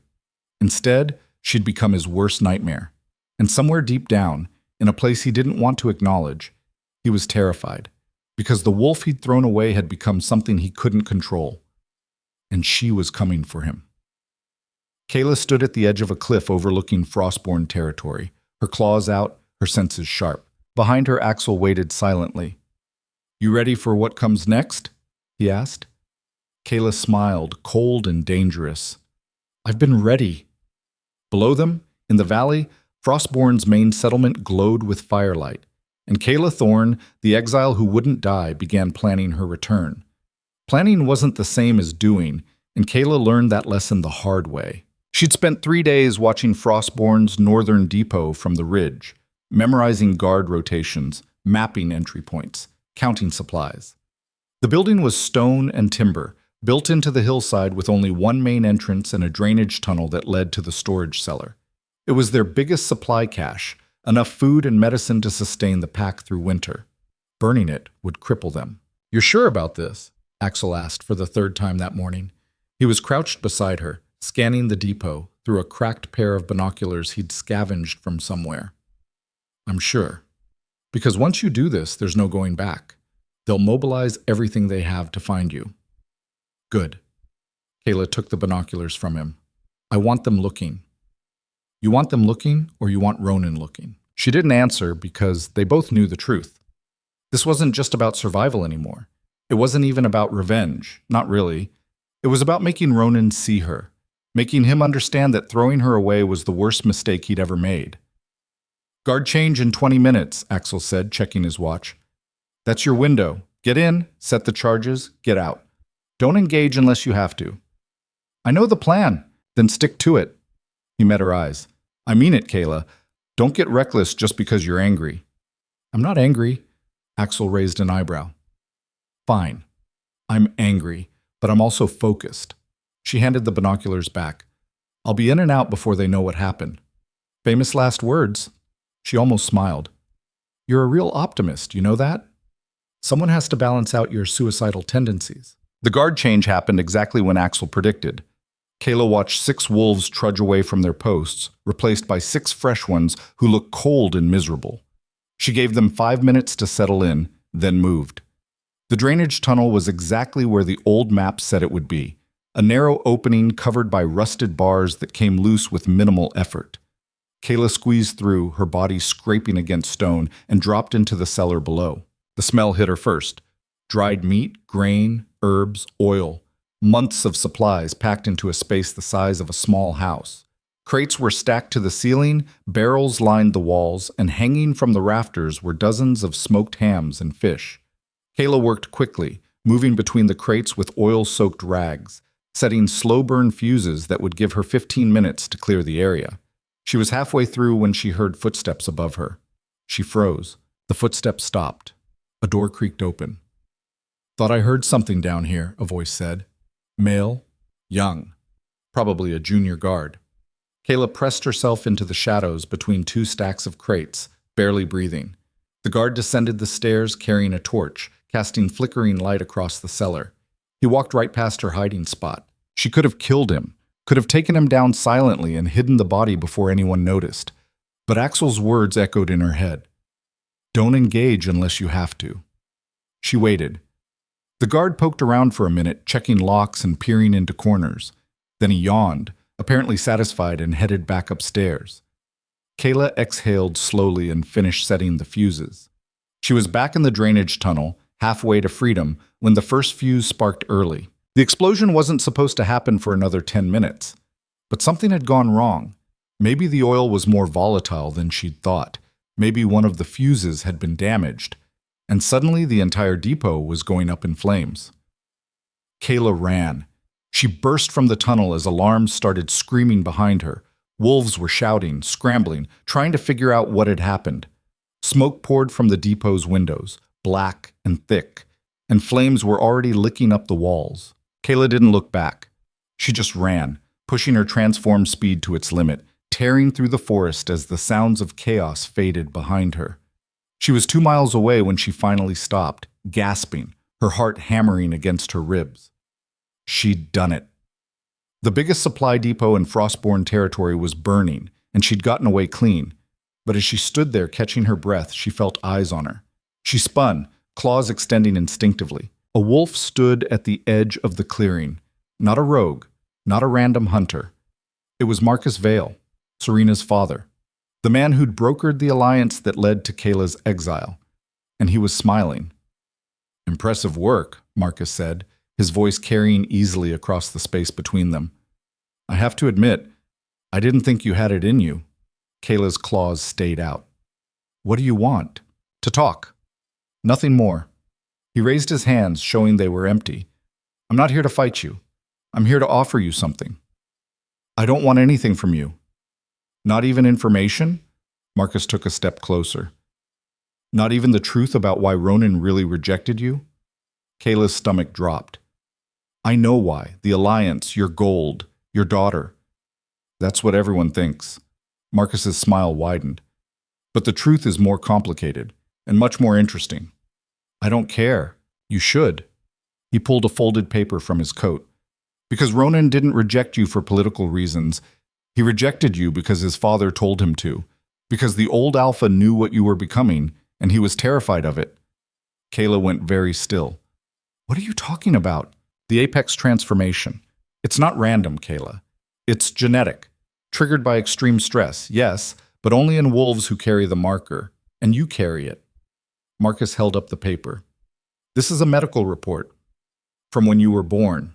Instead, she'd become his worst nightmare. And somewhere deep down, in a place he didn't want to acknowledge, he was terrified, because the wolf he'd thrown away had become something he couldn't control. And she was coming for him. Kaela stood at the edge of a cliff overlooking Frostborn territory, her claws out, her senses sharp. Behind her, Axel waited silently. "You ready for what comes next?" he asked. Kaela smiled, cold and dangerous. "I've been ready." Below them, in the valley, Frostborn's main settlement glowed with firelight, and Kaela Thorn, the exile who wouldn't die, began planning her return. Planning wasn't the same as doing, and Kaela learned that lesson the hard way. She'd spent 3 days watching Frostborn's northern depot from the ridge, memorizing guard rotations, mapping entry points, counting supplies. The building was stone and timber, built into the hillside with only one main entrance and a drainage tunnel that led to the storage cellar. It was their biggest supply cache, enough food and medicine to sustain the pack through winter. Burning it would cripple them. "You're sure about this?" Axel asked for the 3rd time that morning. He was crouched beside her, scanning the depot through a cracked pair of binoculars he'd scavenged from somewhere. "I'm sure. Because once you do this, there's no going back. They'll mobilize everything they have to find you." "Good." Kaela took the binoculars from him. "I want them looking." "You want them looking, or you want Ronan looking?" She didn't answer because they both knew the truth. This wasn't just about survival anymore. It wasn't even about revenge, not really. It was about making Ronan see her, making him understand that throwing her away was the worst mistake he'd ever made. "Guard change in 20 minutes, Axel said, checking his watch. "That's your window. Get in, set the charges, get out. Don't engage unless you have to." "I know the plan. Then stick to it." He met her eyes. "I mean it, Kaela. Don't get reckless just because you're angry." "I'm not angry." Axel raised an eyebrow. "Fine. I'm angry, but I'm also focused." She handed the binoculars back. "I'll be in and out before they know what happened." Famous last words. She almost smiled. "You're a real optimist, you know that? Someone has to balance out your suicidal tendencies." The guard change happened exactly when Axel predicted. Kaela watched 6 wolves trudge away from their posts, replaced by 6 fresh ones who looked cold and miserable. She gave them 5 minutes to settle in, then moved. The drainage tunnel was exactly where the old map said it would be, a narrow opening covered by rusted bars that came loose with minimal effort. Kaela squeezed through, her body scraping against stone, and dropped into the cellar below. The smell hit her first. Dried meat, grain, herbs, oil. Months of supplies packed into a space the size of a small house. Crates were stacked to the ceiling, barrels lined the walls, and hanging from the rafters were dozens of smoked hams and fish. Kaela worked quickly, moving between the crates with oil-soaked rags, setting slow-burn fuses that would give her 15 minutes to clear the area. She was halfway through when she heard footsteps above her. She froze. The footsteps stopped. A door creaked open. "Thought I heard something down here," a voice said. Male, young, probably a junior guard. Kaela pressed herself into the shadows between 2 stacks of crates, barely breathing. The guard descended the stairs carrying a torch, casting flickering light across the cellar. He walked right past her hiding spot. She could have killed him, could have taken him down silently and hidden the body before anyone noticed. But Axel's words echoed in her head. "Don't engage unless you have to." She waited. The guard poked around for a minute, checking locks and peering into corners. Then he yawned, apparently satisfied, and headed back upstairs. Kaela exhaled slowly and finished setting the fuses. She was back in the drainage tunnel, halfway to freedom, when the first fuse sparked early. The explosion wasn't supposed to happen for another 10 minutes. But something had gone wrong. Maybe the oil was more volatile than she'd thought. Maybe one of the fuses had been damaged. and suddenly the entire depot was going up in flames. Kaela ran. She burst from the tunnel as alarms started screaming behind her. Wolves were shouting, scrambling, trying to figure out what had happened. Smoke poured from the depot's windows, black and thick, and flames were already licking up the walls. Kaela didn't look back. She just ran, pushing her transformed speed to its limit, tearing through the forest as the sounds of chaos faded behind her. She was 2 miles away when she finally stopped, gasping, her heart hammering against her ribs. She'd done it. The biggest supply depot in Frostborn territory was burning, and she'd gotten away clean. But as she stood there catching her breath, she felt eyes on her. She spun, claws extending instinctively. A wolf stood at the edge of the clearing. Not a rogue, not a random hunter. It was Marcus Vale, Serena's father, the man who'd brokered the alliance that led to Kaela's exile. And he was smiling. "Impressive work," Marcus said, his voice carrying easily across the space between them. "I have to admit, I didn't think you had it in you." Kaela's claws stayed out. "What do you want?" "To talk. Nothing more." He raised his hands, showing they were empty. "I'm not here to fight you. I'm here to offer you something." "I don't want anything from you." "Not even information?" Marcus took a step closer. "Not even the truth about why Ronan really rejected you?" Kaela's stomach dropped. "I know why. The alliance, your gold, your daughter." "That's what everyone thinks." Marcus's smile widened. "But the truth is more complicated, and much more interesting." "I don't care. You should." He pulled a folded paper from his coat. "Because Ronan didn't reject you for political reasons. He rejected you because his father told him to. Because the old Alpha knew what you were becoming, and he was terrified of it." Kaela went very still. "What are you talking about?" "The Apex transformation. It's not random, Kaela. It's genetic. Triggered by extreme stress, yes, but only in wolves who carry the marker, and you carry it." Marcus held up the paper. "This is a medical report. From when you were born.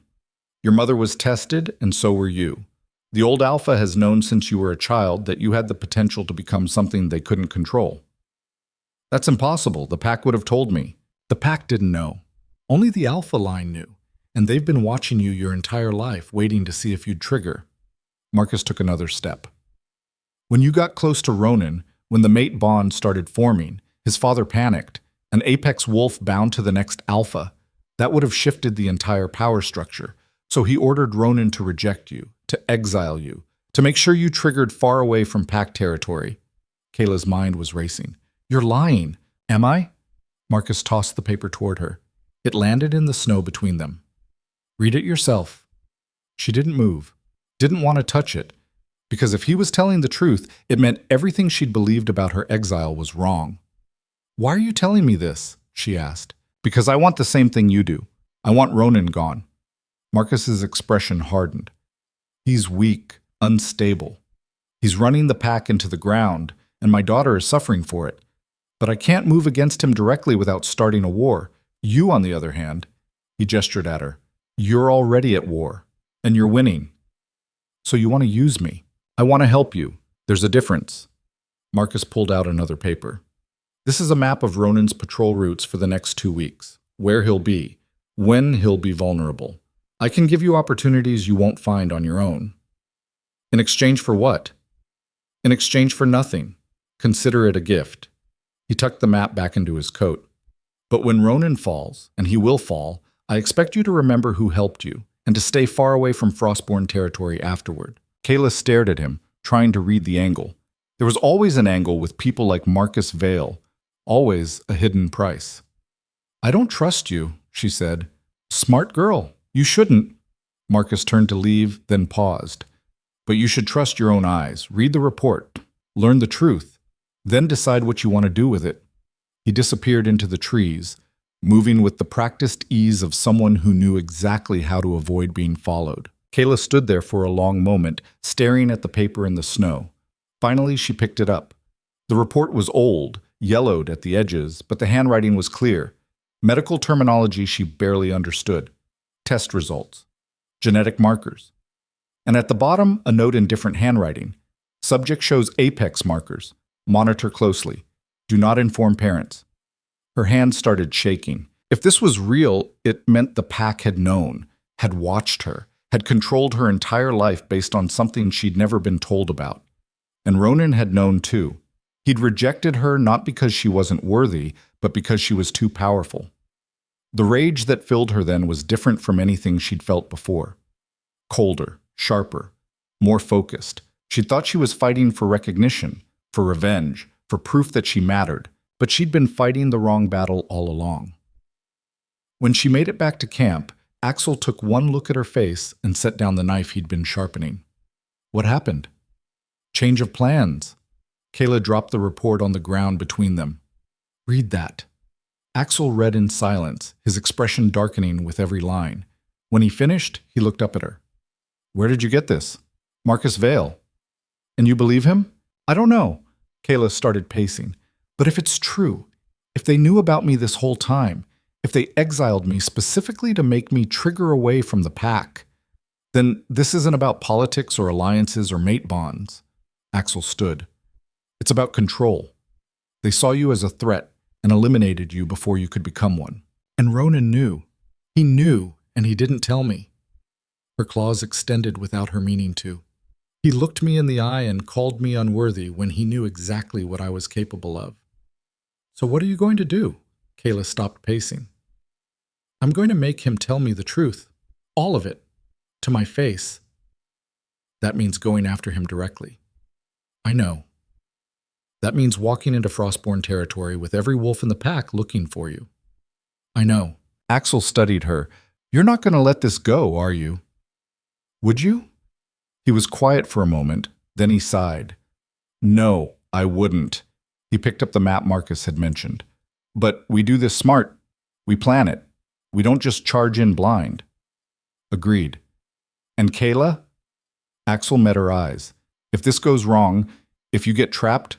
Your mother was tested, and so were you. The old Alpha has known since you were a child that you had the potential to become something they couldn't control." "That's impossible. The Pack would have told me." "The Pack didn't know. Only the Alpha line knew, and they've been watching you your entire life, waiting to see if you'd trigger." Marcus took another step. "When you got close to Ronan, when the mate bond started forming, his father panicked. An apex wolf bound to the next Alpha. That would have shifted the entire power structure. So he ordered Ronan to reject you, to exile you, to make sure you triggered far away from Pack territory." Kaela's mind was racing. "You're lying." "Am I?" Marcus tossed the paper toward her. It landed in the snow between them. "Read it yourself." She didn't move. Didn't want to touch it, because if he was telling the truth, it meant everything she'd believed about her exile was wrong. "Why are you telling me this?" she asked. "Because I want the same thing you do. I want Ronan gone." Marcus's expression hardened. "He's weak, unstable. He's running the Pack into the ground, and my daughter is suffering for it. But I can't move against him directly without starting a war. You, on the other hand," he gestured at her, "you're already at war, and you're winning. So you want to use me. I want to help you. There's a difference." Marcus pulled out another paper. "This is a map of Ronan's patrol routes for the next 2 weeks. Where he'll be. When he'll be vulnerable. I can give you opportunities you won't find on your own." "In exchange for what?" "In exchange for nothing. Consider it a gift." He tucked the map back into his coat. "But when Ronan falls, and he will fall, I expect you to remember who helped you, and to stay far away from Frostborn territory afterward." Kaela stared at him, trying to read the angle. There was always an angle with people like Marcus Vale, always a hidden price. "I don't trust you," she said. "Smart girl. You shouldn't." Marcus turned to leave, then paused. "But you should trust your own eyes. Read the report. Learn the truth. Then decide what you want to do with it." He disappeared into the trees, moving with the practiced ease of someone who knew exactly how to avoid being followed. Kaela stood there for a long moment, staring at the paper in the snow. Finally, she picked it up. The report was old, yellowed at the edges, but the handwriting was clear. Medical terminology she barely understood. Test results. Genetic markers. And at the bottom, a note in different handwriting. Subject shows apex markers. Monitor closely. Do not inform parents. Her hand started shaking. If this was real, it meant the pack had known, had watched her, had controlled her entire life based on something she'd never been told about. And Ronan had known too. He'd rejected her not because she wasn't worthy, but because she was too powerful. The rage that filled her then was different from anything she'd felt before. Colder, sharper, more focused. She thought she was fighting for recognition, for revenge, for proof that she mattered, but she'd been fighting the wrong battle all along. When she made it back to camp, Axel took one look at her face and set down the knife he'd been sharpening. What happened? Change of plans. Kaela dropped the report on the ground between them. Read that. Axel read in silence, his expression darkening with every line. When he finished, he looked up at her. Where did you get this? Marcus Vale. And you believe him? I don't know. Kaela started pacing. But if it's true, if they knew about me this whole time, if they exiled me specifically to make me trigger away from the pack, then this isn't about politics or alliances or mate bonds. Axel stood. It's about control. They saw you as a threat and eliminated you before you could become one. And Ronan knew. He knew, and he didn't tell me. Her claws extended without her meaning to. He looked me in the eye and called me unworthy when he knew exactly what I was capable of. So what are you going to do? Kaela stopped pacing. I'm going to make him tell me the truth. All of it. To my face. That means going after him directly. I know. That means walking into Frostborn territory with every wolf in the pack looking for you. I know. Axel studied her. You're not going to let this go, are you? Would you? He was quiet for a moment, then he sighed. No, I wouldn't. He picked up the map Marcus had mentioned. But we do this smart. We plan it. We don't just charge in blind. Agreed. And Kaela? Axel met her eyes. If this goes wrong, if you get trapped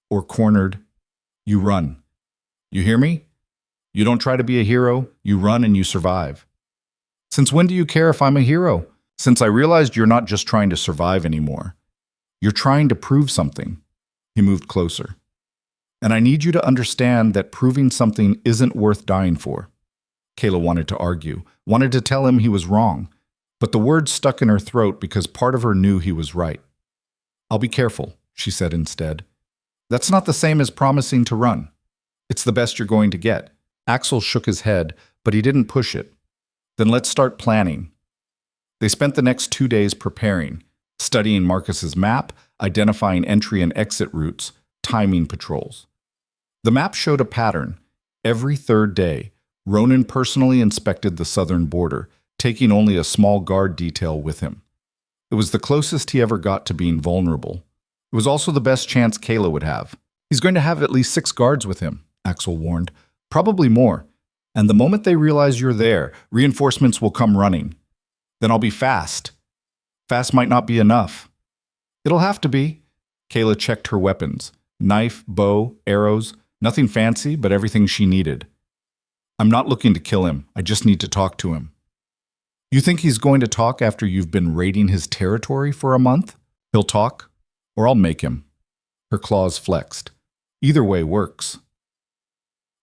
or cornered, you run. You hear me? You don't try to be a hero, you run and you survive. Since when do you care if I'm a hero? Since I realized you're not just trying to survive anymore. You're trying to prove something. He moved closer. And I need you to understand that proving something isn't worth dying for. Kaela wanted to argue, wanted to tell him he was wrong, but the words stuck in her throat because part of her knew he was right. I'll be careful, she said instead. That's not the same as promising to run. It's the best you're going to get. Axel shook his head, but he didn't push it. Then let's start planning. They spent the next 2 days preparing, studying Marcus's map, identifying entry and exit routes, timing patrols. The map showed a pattern. Every third day, Ronan personally inspected the southern border, taking only a small guard detail with him. It was the closest he ever got to being vulnerable. It was also the best chance Kaela would have. He's going to have at least 6 guards with him, Axel warned. Probably more. And the moment they realize you're there, reinforcements will come running. Then I'll be fast. Fast might not be enough. It'll have to be. Kaela checked her weapons. Knife, bow, arrows, nothing fancy, but everything she needed. I'm not looking to kill him. I just need to talk to him. You think he's going to talk after you've been raiding his territory for a month? He'll talk, or I'll make him. Her claws flexed. Either way works.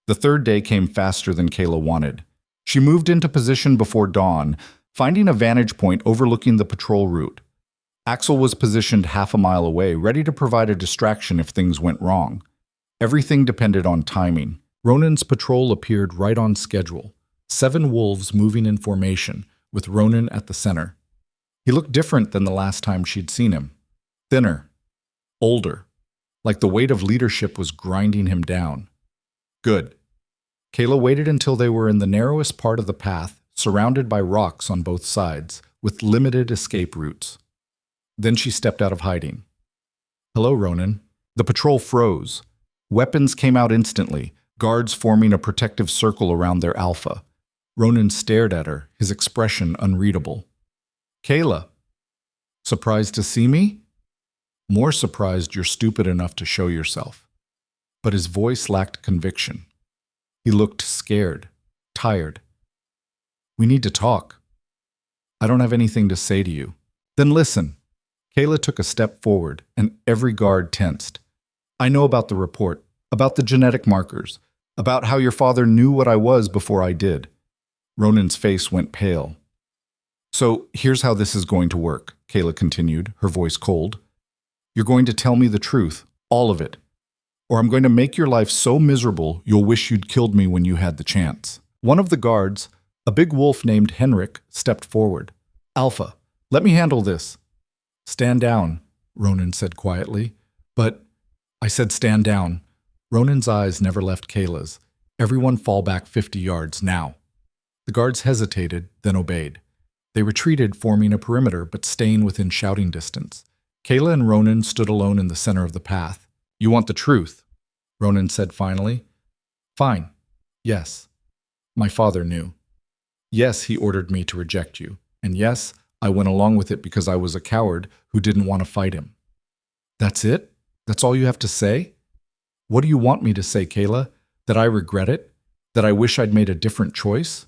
The third day came faster than Kaela wanted. She moved into position before dawn, finding a vantage point overlooking the patrol route. Axel was positioned half a mile away, ready to provide a distraction if things went wrong. Everything depended on timing. Ronan's patrol appeared right on schedule. 7 wolves moving in formation, with Ronan at the center. He looked different than the last time she'd seen him. Thinner. Older. Like the weight of leadership was grinding him down. Good. Kaela waited until they were in the narrowest part of the path, surrounded by rocks on both sides, with limited escape routes. Then she stepped out of hiding. Hello, Ronan. The patrol froze. Weapons came out instantly, guards forming a protective circle around their alpha. Ronan stared at her, his expression unreadable. Kaela. Surprised to see me? More surprised you're stupid enough to show yourself. But his voice lacked conviction. He looked scared, tired. We need to talk. I don't have anything to say to you. Then listen. Kaela took a step forward, and every guard tensed. I know about the report, about the genetic markers, About how your father knew what I was before I did. Ronan's face went pale. So here's how this is going to work, Kaela continued, her voice cold. You're going to tell me the truth, all of it. Or I'm going to make your life so miserable you'll wish you'd killed me when you had the chance. One of the guards, a big wolf named Henrik, stepped forward. Alpha, let me handle this. Stand down, Ronan said quietly. But I said stand down. Ronan's eyes never left Kaela's. Everyone fall back 50 yards now. The guards hesitated, then obeyed. They retreated, forming a perimeter, but staying within shouting distance. Kaela and Ronan stood alone in the center of the path. You want the truth, Ronan said finally. Fine. Yes. My father knew. Yes, he ordered me to reject you. And yes, I went along with it because I was a coward who didn't want to fight him. That's it? That's all you have to say? What do you want me to say, Kaela? That I regret it? That I wish I'd made a different choice?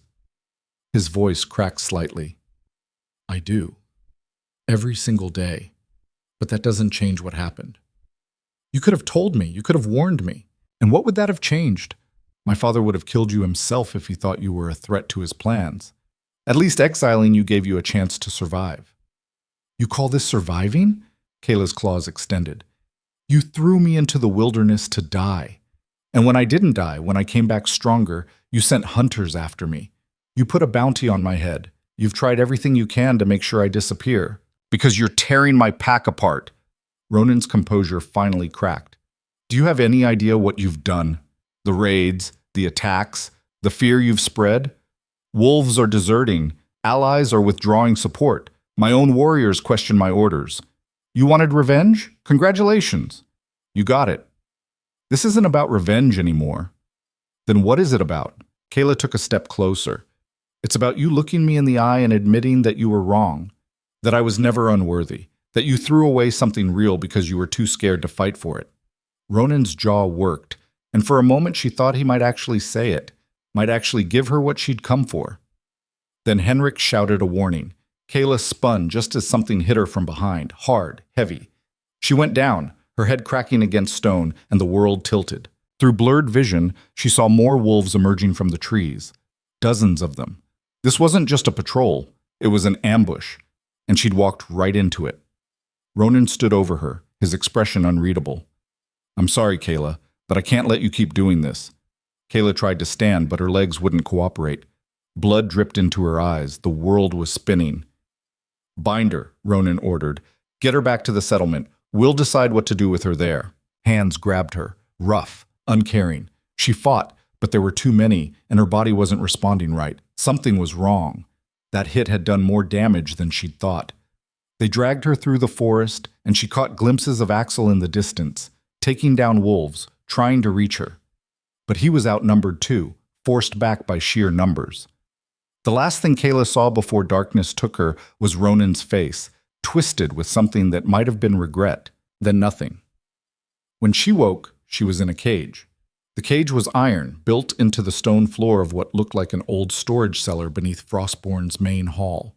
His voice cracked slightly. I do. Every single day. But that doesn't change what happened. You could have told me. You could have warned me. And what would that have changed? My father would have killed you himself if he thought you were a threat to his plans. At least exiling you gave you a chance to survive. You call this surviving? Kaela's claws extended. You threw me into the wilderness to die. And when I didn't die, when I came back stronger, you sent hunters after me. You put a bounty on my head. You've tried everything you can to make sure I disappear. Because you're tearing my pack apart. Ronan's composure finally cracked. Do you have any idea what you've done? The raids, the attacks, the fear you've spread? Wolves are deserting. Allies are withdrawing support. My own warriors question my orders. You wanted revenge? Congratulations. You got it. This isn't about revenge anymore. Then what is it about? Kaela took a step closer. It's about you looking me in the eye and admitting that you were wrong, that I was never unworthy, that you threw away something real because you were too scared to fight for it. Ronan's jaw worked, and for a moment she thought he might actually say it, might actually give her what she'd come for. Then Henrik shouted a warning. Kaela spun just as something hit her from behind, hard, heavy. She went down, her head cracking against stone, and the world tilted. Through blurred vision, she saw more wolves emerging from the trees. Dozens of them. This wasn't just a patrol, it was an ambush, and she'd walked right into it. Ronan stood over her, his expression unreadable. I'm sorry, Kaela, but I can't let you keep doing this. Kaela tried to stand, but her legs wouldn't cooperate. Blood dripped into her eyes. The world was spinning. Bind her, Ronan ordered. Get her back to the settlement. We'll decide what to do with her there. Hands grabbed her, rough, uncaring. She fought, but there were too many, and her body wasn't responding right. Something was wrong. That hit had done more damage than she'd thought. They dragged her through the forest, and she caught glimpses of Axel in the distance, taking down wolves, trying to reach her. But he was outnumbered too, forced back by sheer numbers. The last thing Kaela saw before darkness took her was Ronan's face, twisted with something that might have been regret, then nothing. When she woke, she was in a cage. The cage was iron, built into the stone floor of what looked like an old storage cellar beneath Frostborn's main hall.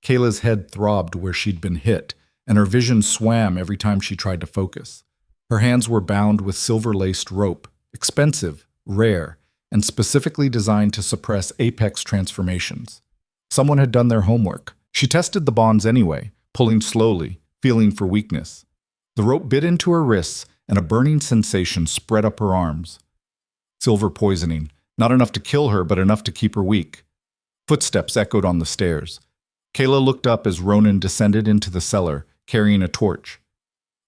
Kaela's head throbbed where she'd been hit, and her vision swam every time she tried to focus. Her hands were bound with silver-laced rope, expensive, rare, and specifically designed to suppress apex transformations. Someone had done their homework. She tested the bonds anyway, pulling slowly, feeling for weakness. The rope bit into her wrists, and a burning sensation spread up her arms. Silver poisoning, not enough to kill her, but enough to keep her weak. Footsteps echoed on the stairs. Kaela looked up as Ronan descended into the cellar, carrying a torch.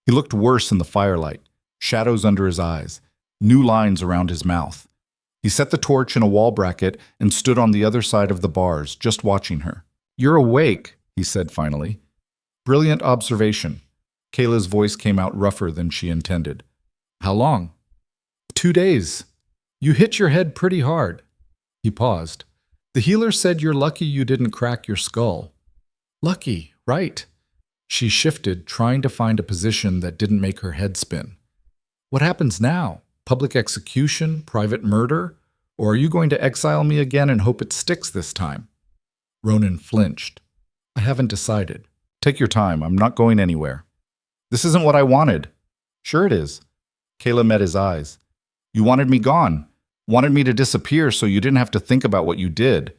He looked worse in the firelight, shadows under his eyes, new lines around his mouth. He set the torch in a wall bracket and stood on the other side of the bars, just watching her. You're awake, he said finally. Brilliant observation. Kaela's voice came out rougher than she intended. How long? 2 days. You hit your head pretty hard. He paused. The healer said you're lucky you didn't crack your skull. Lucky, right. She shifted, trying to find a position that didn't make her head spin. What happens now? Public execution? Private murder? Or are you going to exile me again and hope it sticks this time? Ronan flinched. I haven't decided. Take your time. I'm not going anywhere. This isn't what I wanted. Sure it is. Kaela met his eyes. You wanted me gone. Wanted me to disappear so you didn't have to think about what you did.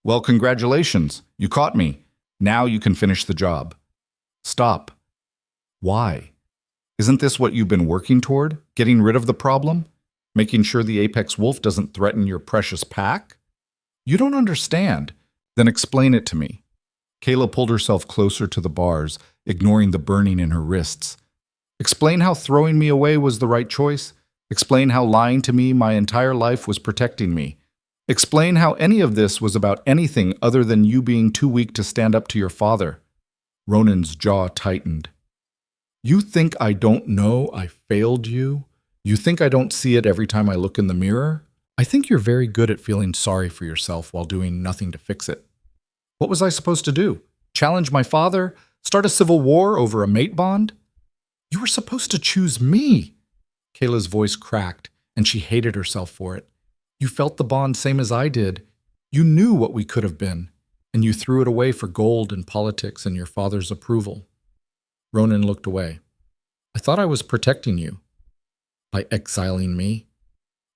Well, congratulations. You caught me. Now you can finish the job. Stop. Why? Isn't this what you've been working toward? Getting rid of the problem? Making sure the apex wolf doesn't threaten your precious pack? You don't understand. Then explain it to me. Kaela pulled herself closer to the bars, ignoring the burning in her wrists. Explain how throwing me away was the right choice. Explain how lying to me my entire life was protecting me. Explain how any of this was about anything other than you being too weak to stand up to your father. Ronan's jaw tightened. You think I don't know I failed you? You think I don't see it every time I look in the mirror? I think you're very good at feeling sorry for yourself while doing nothing to fix it. What was I supposed to do? Challenge my father? Start a civil war over a mate bond? You were supposed to choose me. Kaela's voice cracked, and she hated herself for it. You felt the bond same as I did. You knew what we could have been, and you threw it away for gold and politics and your father's approval. Ronan looked away. I thought I was protecting you. By exiling me?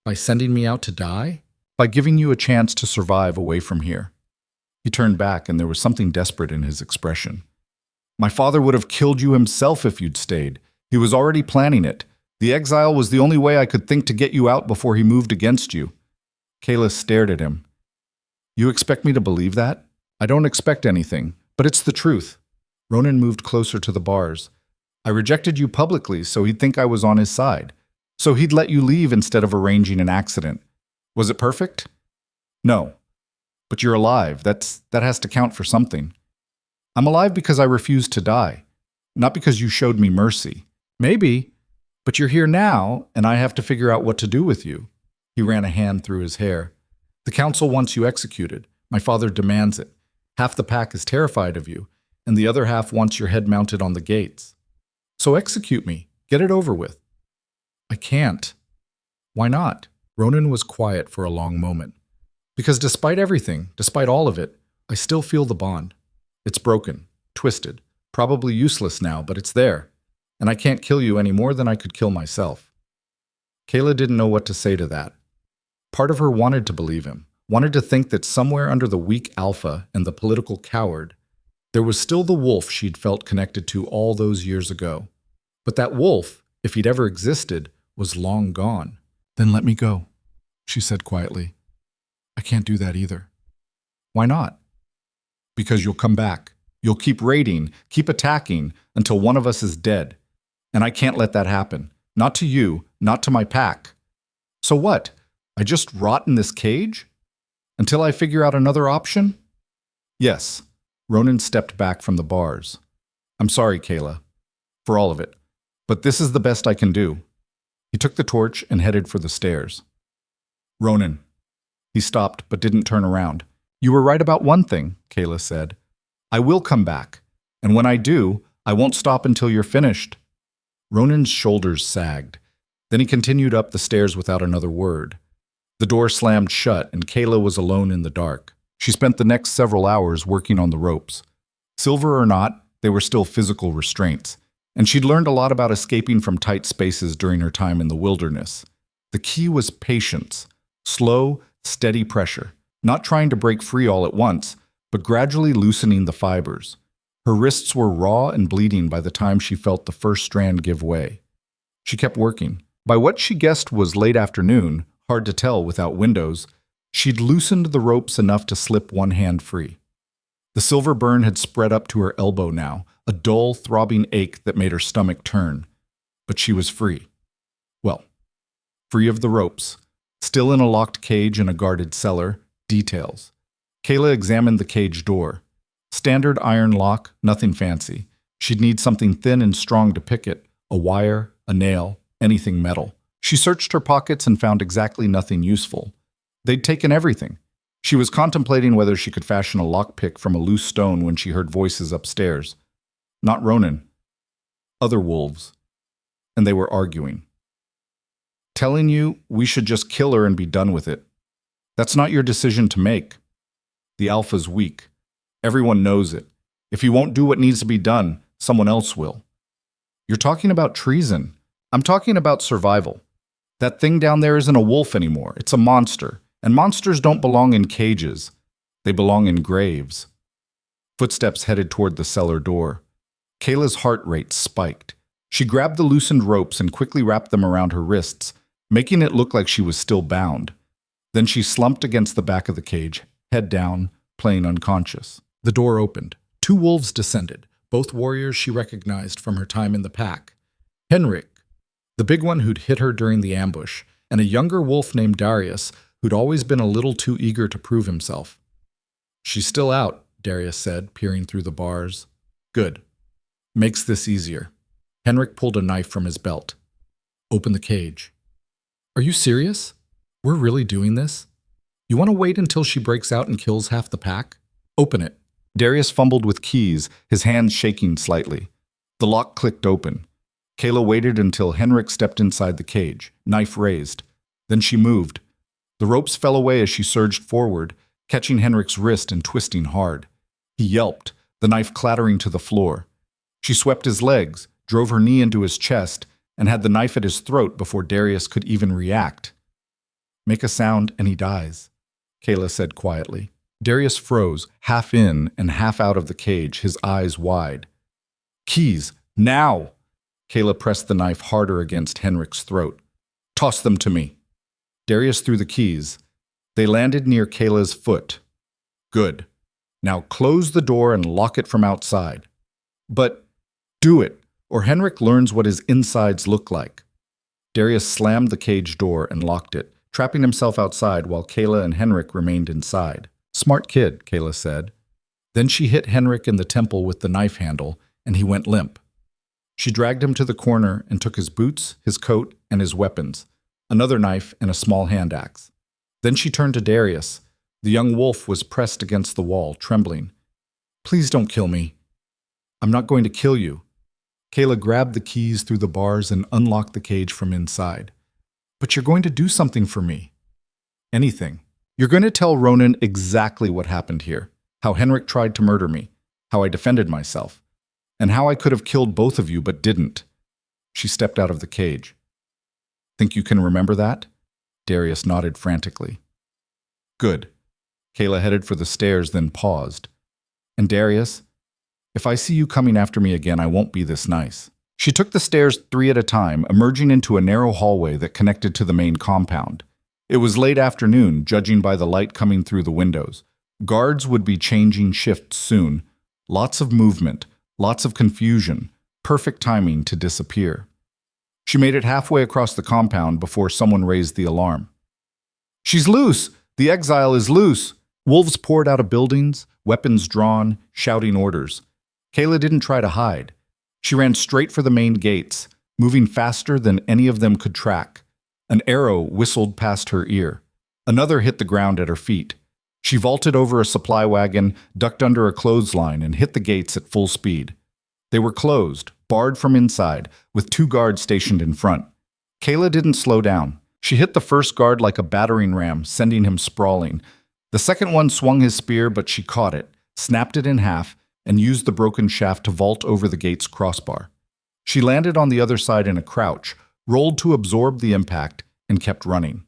By sending me out to die? By giving you a chance to survive away from here. He turned back, and there was something desperate in his expression. My father would have killed you himself if you'd stayed. He was already planning it. The exile was the only way I could think to get you out before he moved against you. Kaela stared at him. You expect me to believe that? I don't expect anything, but it's the truth. Ronan moved closer to the bars. I rejected you publicly so he'd think I was on his side. So he'd let you leave instead of arranging an accident. Was it perfect? No. But you're alive. That has to count for something. I'm alive because I refused to die, not because you showed me mercy. Maybe, but you're here now, and I have to figure out what to do with you. He ran a hand through his hair. The council wants you executed. My father demands it. Half the pack is terrified of you, and the other half wants your head mounted on the gates. So execute me. Get it over with. I can't. Why not? Ronan was quiet for a long moment. Because despite everything, despite all of it, I still feel the bond. It's broken, twisted, probably useless now, but it's there. And I can't kill you any more than I could kill myself. Kaela didn't know what to say to that. Part of her wanted to believe him, wanted to think that somewhere under the weak alpha and the political coward, there was still the wolf she'd felt connected to all those years ago. But that wolf, if he'd ever existed, was long gone. Then let me go, she said quietly. I can't do that either. Why not? Because you'll come back. You'll keep raiding, keep attacking, until one of us is dead. And I can't let that happen. Not to you, not to my pack. So what? I just rot in this cage? Until I figure out another option? Yes. Ronan stepped back from the bars. I'm sorry, Kaela, for all of it, but this is the best I can do. He took the torch and headed for the stairs. Ronan. He stopped but didn't turn around. You were right about one thing, Kaela said. I will come back, and when I do, I won't stop until you're finished. Ronan's shoulders sagged. Then he continued up the stairs without another word. The door slammed shut, and Kaela was alone in the dark. She spent the next several hours working on the ropes. Silver or not, they were still physical restraints, and she'd learned a lot about escaping from tight spaces during her time in the wilderness. The key was patience, slow, steady pressure, not trying to break free all at once, but gradually loosening the fibers. Her wrists were raw and bleeding by the time she felt the first strand give way. She kept working. By what she guessed was late afternoon, hard to tell without windows, she'd loosened the ropes enough to slip one hand free. The silver burn had spread up to her elbow now, a dull, throbbing ache that made her stomach turn. But she was free. Well, free of the ropes. Still in a locked cage in a guarded cellar. Details. Kaela examined the cage door. Standard iron lock, nothing fancy. She'd need something thin and strong to pick it. A wire, a nail, anything metal. She searched her pockets and found exactly nothing useful. They'd taken everything. She was contemplating whether she could fashion a lockpick from a loose stone when she heard voices upstairs. Not Ronan. Other wolves. And they were arguing. Telling you we should just kill her and be done with it. That's not your decision to make. The alpha's weak. Everyone knows it. If he won't do what needs to be done, someone else will. You're talking about treason. I'm talking about survival. That thing down there isn't a wolf anymore. It's a monster. And monsters don't belong in cages. They belong in graves. Footsteps headed toward the cellar door. Kaela's heart rate spiked. She grabbed the loosened ropes and quickly wrapped them around her wrists, making it look like she was still bound. Then she slumped against the back of the cage, head down, playing unconscious. The door opened. 2 wolves descended, both warriors she recognized from her time in the pack. Henrik, the big one who'd hit her during the ambush, and a younger wolf named Darius, who'd always been a little too eager to prove himself. "She's still out," Darius said, peering through the bars. "Good. Makes this easier." Henrik pulled a knife from his belt. "Open the cage." "Are you serious? We're really doing this? You want to wait until she breaks out and kills half the pack? Open it." Darius fumbled with keys, his hands shaking slightly. The lock clicked open. Kaela waited until Henrik stepped inside the cage, knife raised. Then she moved. The ropes fell away as she surged forward, catching Henrik's wrist and twisting hard. He yelped, the knife clattering to the floor. She swept his legs, drove her knee into his chest, and had the knife at his throat before Darius could even react. "Make a sound and he dies," Kaela said quietly. Darius froze, half in and half out of the cage, his eyes wide. "Keys, now!" Kaela pressed the knife harder against Henrik's throat. "Toss them to me." Darius threw the keys. They landed near Kaela's foot. "Good. Now close the door and lock it from outside." "But do it, or Henrik learns what his insides look like." Darius slammed the cage door and locked it, trapping himself outside while Kaela and Henrik remained inside. "Smart kid," Kaela said. Then she hit Henrik in the temple with the knife handle, and he went limp. She dragged him to the corner and took his boots, his coat, and his weapons, another knife and a small hand axe. Then she turned to Darius. The young wolf was pressed against the wall, trembling. "Please don't kill me." "I'm not going to kill you." Kaela grabbed the keys through the bars and unlocked the cage from inside. "But you're going to do something for me." "Anything. You're going to tell Ronan exactly what happened here, how Henrik tried to murder me, how I defended myself, and how I could have killed both of you but didn't." She stepped out of the cage. "Think you can remember that?" Darius nodded frantically. "Good." Kaela headed for the stairs, then paused. "And Darius, if I see you coming after me again, I won't be this nice." She took the stairs 3 at a time, emerging into a narrow hallway that connected to the main compound. It was late afternoon, judging by the light coming through the windows. Guards would be changing shifts soon. Lots of movement, lots of confusion, perfect timing to disappear. She made it halfway across the compound before someone raised the alarm. "She's loose! The exile is loose!" Wolves poured out of buildings, weapons drawn, shouting orders. Kaela didn't try to hide. She ran straight for the main gates, moving faster than any of them could track. An arrow whistled past her ear. Another hit the ground at her feet. She vaulted over a supply wagon, ducked under a clothesline, and hit the gates at full speed. They were closed, barred from inside, with 2 guards stationed in front. Kaela didn't slow down. She hit the first guard like a battering ram, sending him sprawling. The second one swung his spear, but she caught it, snapped it in half, and used the broken shaft to vault over the gate's crossbar. She landed on the other side in a crouch, rolled to absorb the impact, and kept running.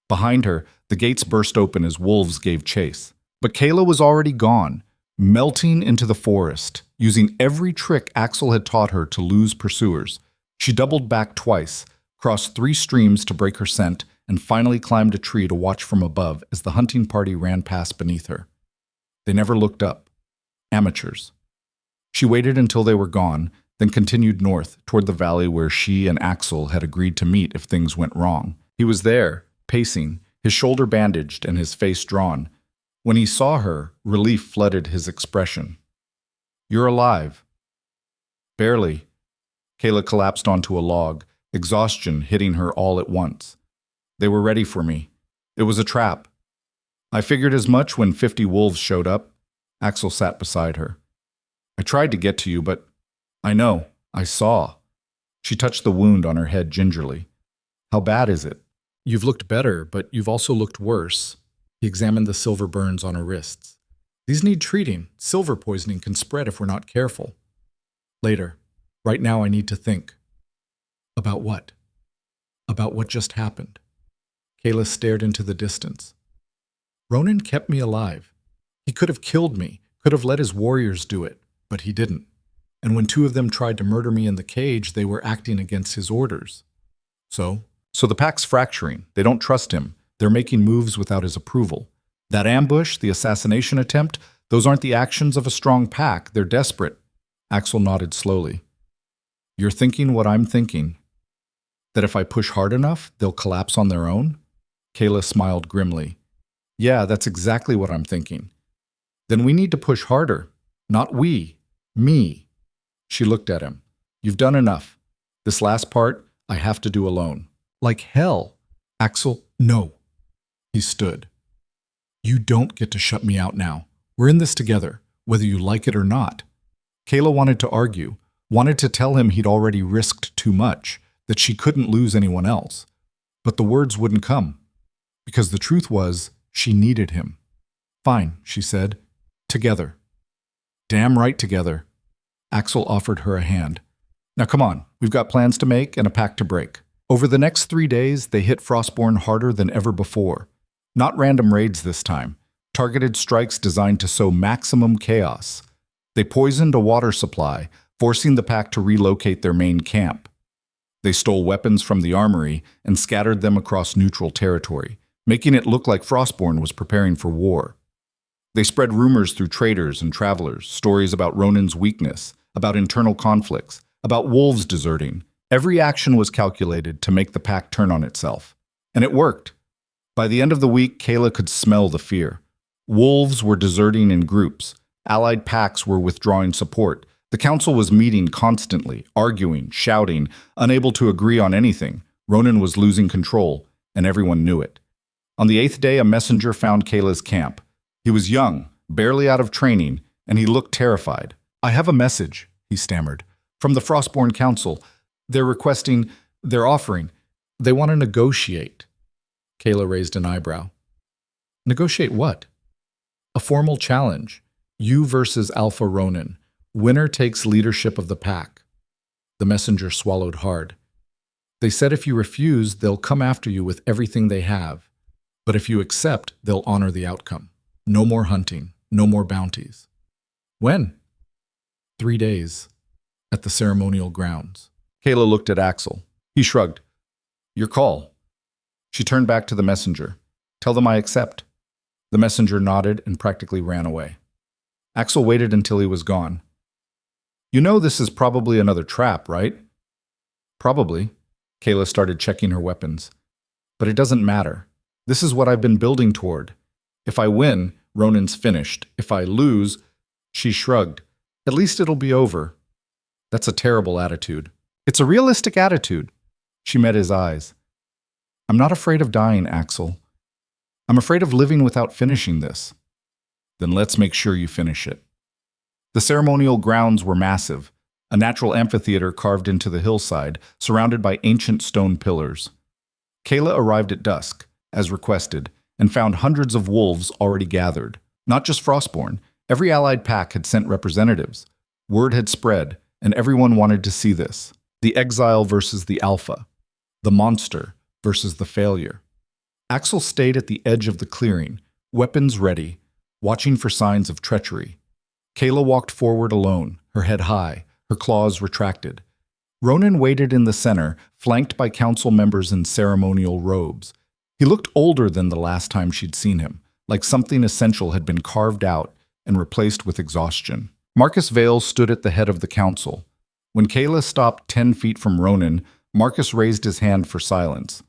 Behind her, the gates burst open as wolves gave chase. But Kaela was already gone, melting into the forest, using every trick Axel had taught her to lose pursuers. She doubled back twice, crossed 3 streams to break her scent, and finally climbed a tree to watch from above as the hunting party ran past beneath her. They never looked up. Amateurs. She waited until they were gone, then continued north toward the valley where she and Axel had agreed to meet if things went wrong. He was there, pacing, his shoulder bandaged and his face drawn. When he saw her, relief flooded his expression. "You're alive." "Barely." Kaela collapsed onto a log, exhaustion hitting her all at once. "They were ready for me. It was a trap. I figured as much when 50 wolves showed up." Axel sat beside her. "I tried to get to you, but I know. I saw." She touched the wound on her head gingerly. "How bad is it?" "You've looked better, but you've also looked worse." He examined the silver burns on her wrists. "These need treating. Silver poisoning can spread if we're not careful." "Later. Right now I need to think." "About what?" about what just happened. Kaela stared into the distance. Ronan kept me alive. He could have killed me, could have let his warriors do it, but he didn't. And when 2 of them tried to murder me in the cage, they were acting against his orders. So the pack's fracturing. They don't trust him. They're making moves without his approval. That ambush, the assassination attempt, those aren't the actions of a strong pack. They're desperate. Axel nodded slowly. You're thinking what I'm thinking. That if I push hard enough, they'll collapse on their own? Kaela smiled grimly. Yeah, that's exactly what I'm thinking. Then we need to push harder. Not we. Me. She looked at him. You've done enough. This last part, I have to do alone. Like hell. Axel, no. He stood. You don't get to shut me out now. We're in this together, whether you like it or not. Kaela wanted to argue, wanted to tell him he'd already risked too much, that she couldn't lose anyone else. But the words wouldn't come, because the truth was she needed him. Fine, she said. Together. Damn right together. Axel offered her a hand. Now come on, we've got plans to make and a pact to break. Over the next 3 days, they hit Frostborn harder than ever before. Not random raids this time. Targeted strikes designed to sow maximum chaos. They poisoned a water supply, forcing the pack to relocate their main camp. They stole weapons from the armory and scattered them across neutral territory, making it look like Frostborn was preparing for war. They spread rumors through traders and travelers, stories about Ronan's weakness, about internal conflicts, about wolves deserting. Every action was calculated to make the pack turn on itself. And it worked. By the end of the week, Kaela could smell the fear. Wolves were deserting in groups. Allied packs were withdrawing support. The council was meeting constantly, arguing, shouting, unable to agree on anything. Ronan was losing control, and everyone knew it. On the 8th day, a messenger found Kaela's camp. He was young, barely out of training, and he looked terrified. I have a message, he stammered, from the Frostborn Council. They're requesting, they're offering. They want to negotiate. Kaela raised an eyebrow. Negotiate what? A formal challenge. You versus Alpha Ronan. Winner takes leadership of the pack. The messenger swallowed hard. They said if you refuse, they'll come after you with everything they have. But if you accept, they'll honor the outcome. No more hunting. No more bounties. When? 3 days. At the ceremonial grounds. Kaela looked at Axel. He shrugged. Your call. She turned back to the messenger. Tell them I accept. The messenger nodded and practically ran away. Axel waited until he was gone. You know this is probably another trap, right? Probably. Kaela started checking her weapons. But it doesn't matter. This is what I've been building toward. If I win, Ronan's finished. If I lose, she shrugged. At least it'll be over. That's a terrible attitude. It's a realistic attitude. She met his eyes. I'm not afraid of dying, Axel. I'm afraid of living without finishing this. Then let's make sure you finish it. The ceremonial grounds were massive, a natural amphitheater carved into the hillside, surrounded by ancient stone pillars. Kaela arrived at dusk, as requested, and found hundreds of wolves already gathered. Not just Frostborn, every allied pack had sent representatives. Word had spread, and everyone wanted to see this. The exile versus the alpha. The monster versus the failure. Axel stayed at the edge of the clearing, weapons ready, watching for signs of treachery. Kaela walked forward alone, her head high, her claws retracted. Ronan waited in the center, flanked by council members in ceremonial robes. He looked older than the last time she'd seen him, like something essential had been carved out and replaced with exhaustion. Marcus Vale stood at the head of the council. When Kaela stopped 10 feet from Ronan, Marcus raised his hand for silence.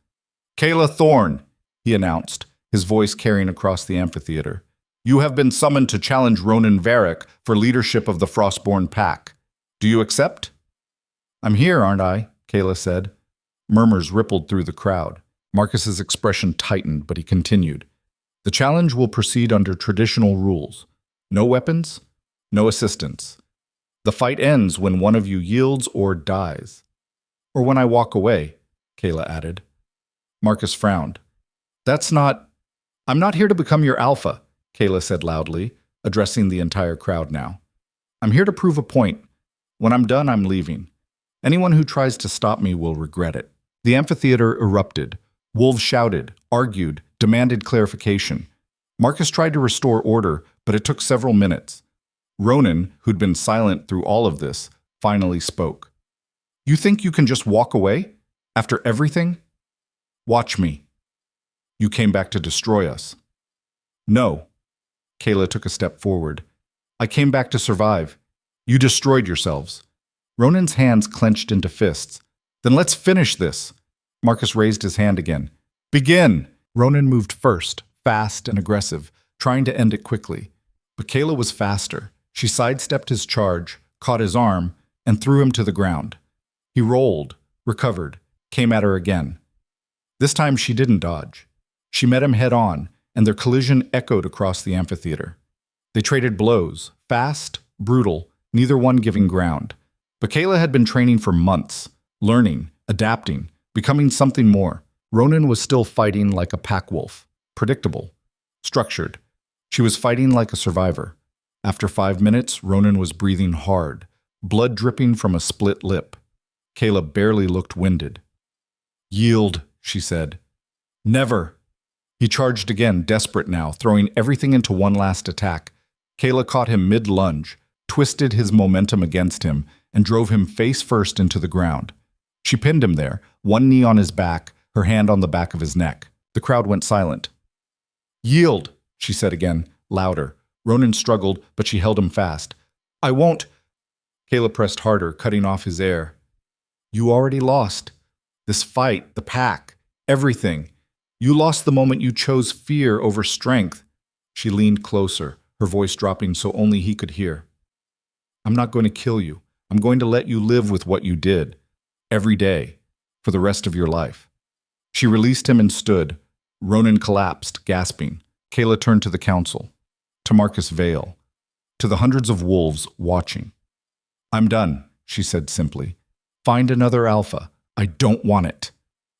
Kaela Thorn, he announced, his voice carrying across the amphitheater. You have been summoned to challenge Ronan Varric for leadership of the Frostborn pack. Do you accept? I'm here, aren't I? Kaela said. Murmurs rippled through the crowd. Marcus's expression tightened, but he continued. The challenge will proceed under traditional rules. No weapons, no assistance. The fight ends when one of you yields or dies. Or when I walk away, Kaela added. Marcus frowned. I'm not here to become your alpha, Kaela said loudly, addressing the entire crowd now. I'm here to prove a point. When I'm done, I'm leaving. Anyone who tries to stop me will regret it. The amphitheater erupted. Wolves shouted, argued, demanded clarification. Marcus tried to restore order, but it took several minutes. Ronan, who'd been silent through all of this, finally spoke. "You think you can just walk away? After everything? Watch me. You came back to destroy us." "No." Kaela took a step forward. "I came back to survive. You destroyed yourselves." Ronan's hands clenched into fists. "Then let's finish this." Marcus raised his hand again. "Begin!" Ronan moved first, fast and aggressive, trying to end it quickly. But Kaela was faster. She sidestepped his charge, caught his arm, and threw him to the ground. He rolled, recovered, came at her again. This time she didn't dodge. She met him head on, and their collision echoed across the amphitheater. They traded blows, fast, brutal, neither one giving ground. But Kaela had been training for months, learning, adapting, becoming something more. Ronan was still fighting like a pack wolf, predictable, structured. She was fighting like a survivor. After 5 minutes, Ronan was breathing hard, blood dripping from a split lip. Kaela barely looked winded. "Yield," she said. "Never." He charged again, desperate now, throwing everything into one last attack. Kaela caught him mid-lunge, twisted his momentum against him, and drove him face first into the ground. She pinned him there, one knee on his back, her hand on the back of his neck. The crowd went silent. "Yield," she said again, louder. Ronan struggled, but she held him fast. "I won't." Kaela pressed harder, cutting off his air. "You already lost. This fight, the pack, everything. You lost the moment you chose fear over strength." She leaned closer, her voice dropping so only he could hear. "I'm not going to kill you. I'm going to let you live with what you did. Every day. For the rest of your life." She released him and stood. Ronan collapsed, gasping. Kaela turned to the council, to Marcus Vale, to the hundreds of wolves watching. "I'm done," she said simply. "Find another alpha. I don't want it."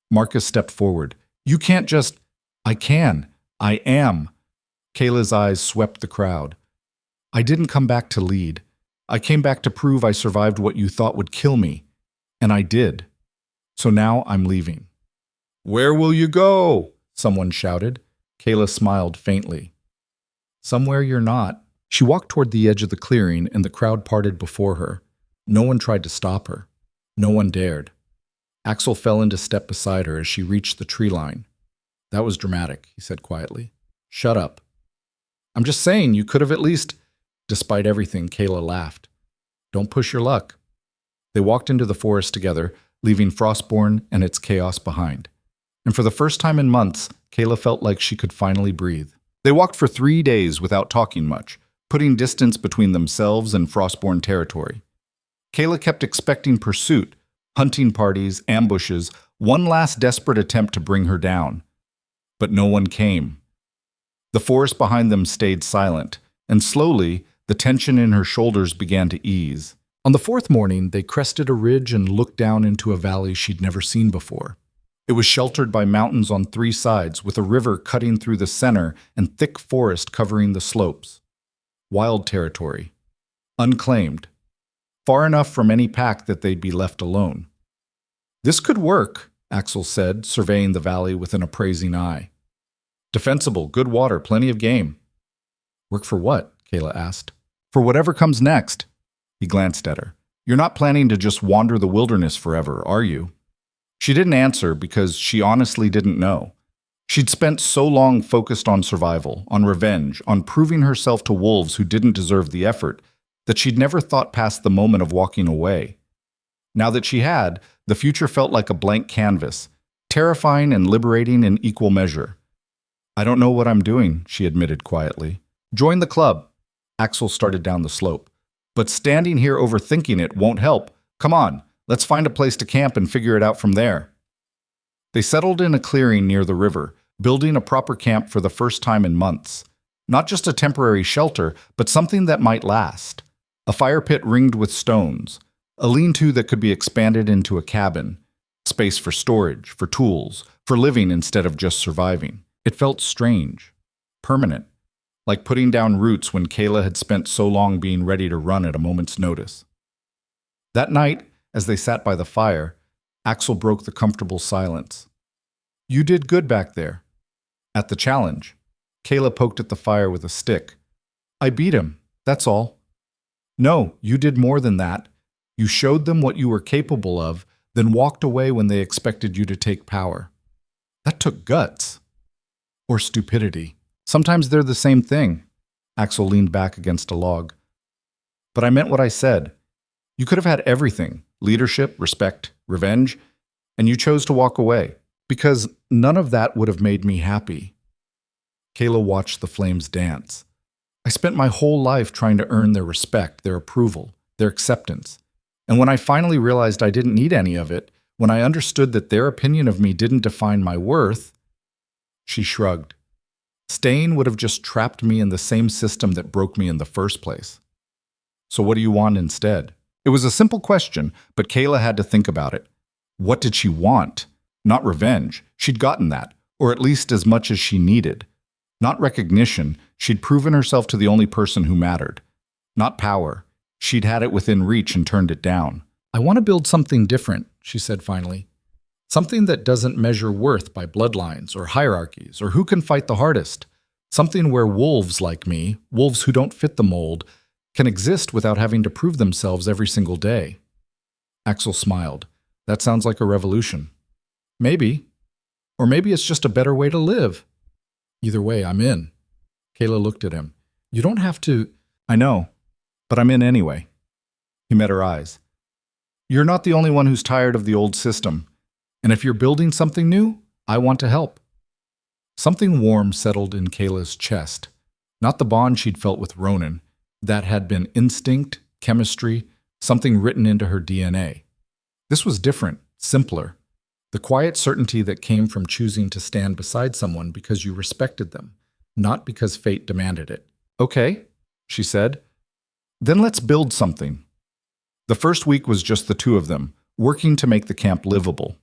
Marcus stepped forward. "You can't just—" "I can. I am." Kayla's eyes swept the crowd. "I didn't come back to lead. I came back to prove I survived what you thought would kill me. And I did. So now I'm leaving." "Where will you go?" someone shouted. Kaela smiled faintly. "Somewhere you're not." She walked toward the edge of the clearing, and the crowd parted before her. No one tried to stop her. No one dared. Axel fell into step beside her as she reached the tree line. "That was dramatic," he said quietly. "Shut up." "I'm just saying, you could have at least—" Despite everything, Kaela laughed. "Don't push your luck." They walked into the forest together, leaving Frostborn and its chaos behind. And for the first time in months, Kaela felt like she could finally breathe. They walked for 3 days without talking much, putting distance between themselves and Frostborn territory. Kaela kept expecting pursuit, hunting parties, ambushes, one last desperate attempt to bring her down. But no one came. The forest behind them stayed silent, and slowly, the tension in her shoulders began to ease. On the 4th morning, they crested a ridge and looked down into a valley she'd never seen before. It was sheltered by mountains on 3 sides, with a river cutting through the center and thick forest covering the slopes. Wild territory. Unclaimed. Far enough from any pack that they'd be left alone. "This could work," Axel said, surveying the valley with an appraising eye. "Defensible, good water, plenty of game." "Work for what?" Kaela asked. "For whatever comes next." He glanced at her. "You're not planning to just wander the wilderness forever, are you?" She didn't answer because she honestly didn't know. She'd spent so long focused on survival, on revenge, on proving herself to wolves who didn't deserve the effort, that she'd never thought past the moment of walking away. Now that she had, the future felt like a blank canvas, terrifying and liberating in equal measure. "I don't know what I'm doing," she admitted quietly. "Join the club." Axel started down the slope. "But standing here overthinking it won't help. Come on, let's find a place to camp and figure it out from there." They settled in a clearing near the river, building a proper camp for the first time in months. Not just a temporary shelter, but something that might last. A fire pit ringed with stones, a lean-to that could be expanded into a cabin, space for storage, for tools, for living instead of just surviving. It felt strange, permanent, like putting down roots when Kaela had spent so long being ready to run at a moment's notice. That night, as they sat by the fire, Axel broke the comfortable silence. You did good back there. At the challenge. Kaela poked at the fire with a stick. I beat him, that's all. No, you did more than that. You showed them what you were capable of, then walked away when they expected you to take power. That took guts. Or stupidity. Sometimes they're the same thing. Axel leaned back against a log. But I meant what I said. You could have had everything, leadership, respect, revenge, and you chose to walk away, because none of that would have made me happy. Kaela watched the flames dance. I spent my whole life trying to earn their respect, their approval, their acceptance. And when I finally realized I didn't need any of it, when I understood that their opinion of me didn't define my worth, she shrugged. Staying would have just trapped me in the same system that broke me in the first place. So what do you want instead? It was a simple question, but Kaela had to think about it. What did she want? Not revenge. She'd gotten that, or at least as much as she needed. Not recognition. She'd proven herself to the only person who mattered. Not power. She'd had it within reach and turned it down. I want to build something different, she said finally. Something that doesn't measure worth by bloodlines or hierarchies or who can fight the hardest. Something where wolves like me, wolves who don't fit the mold, can exist without having to prove themselves every single day. Axel smiled. That sounds like a revolution. Maybe. Or maybe it's just a better way to live. Either way, I'm in. Kaela looked at him. You don't have to... I know, but I'm in anyway. He met her eyes. You're not the only one who's tired of the old system. And if you're building something new, I want to help. Something warm settled in Kaela's chest. Not the bond she'd felt with Ronan. That had been instinct, chemistry, something written into her DNA. This was different, simpler. The quiet certainty that came from choosing to stand beside someone because you respected them, not because fate demanded it. Okay, she said. Then let's build something. The first week was just the two of them, working to make the camp livable.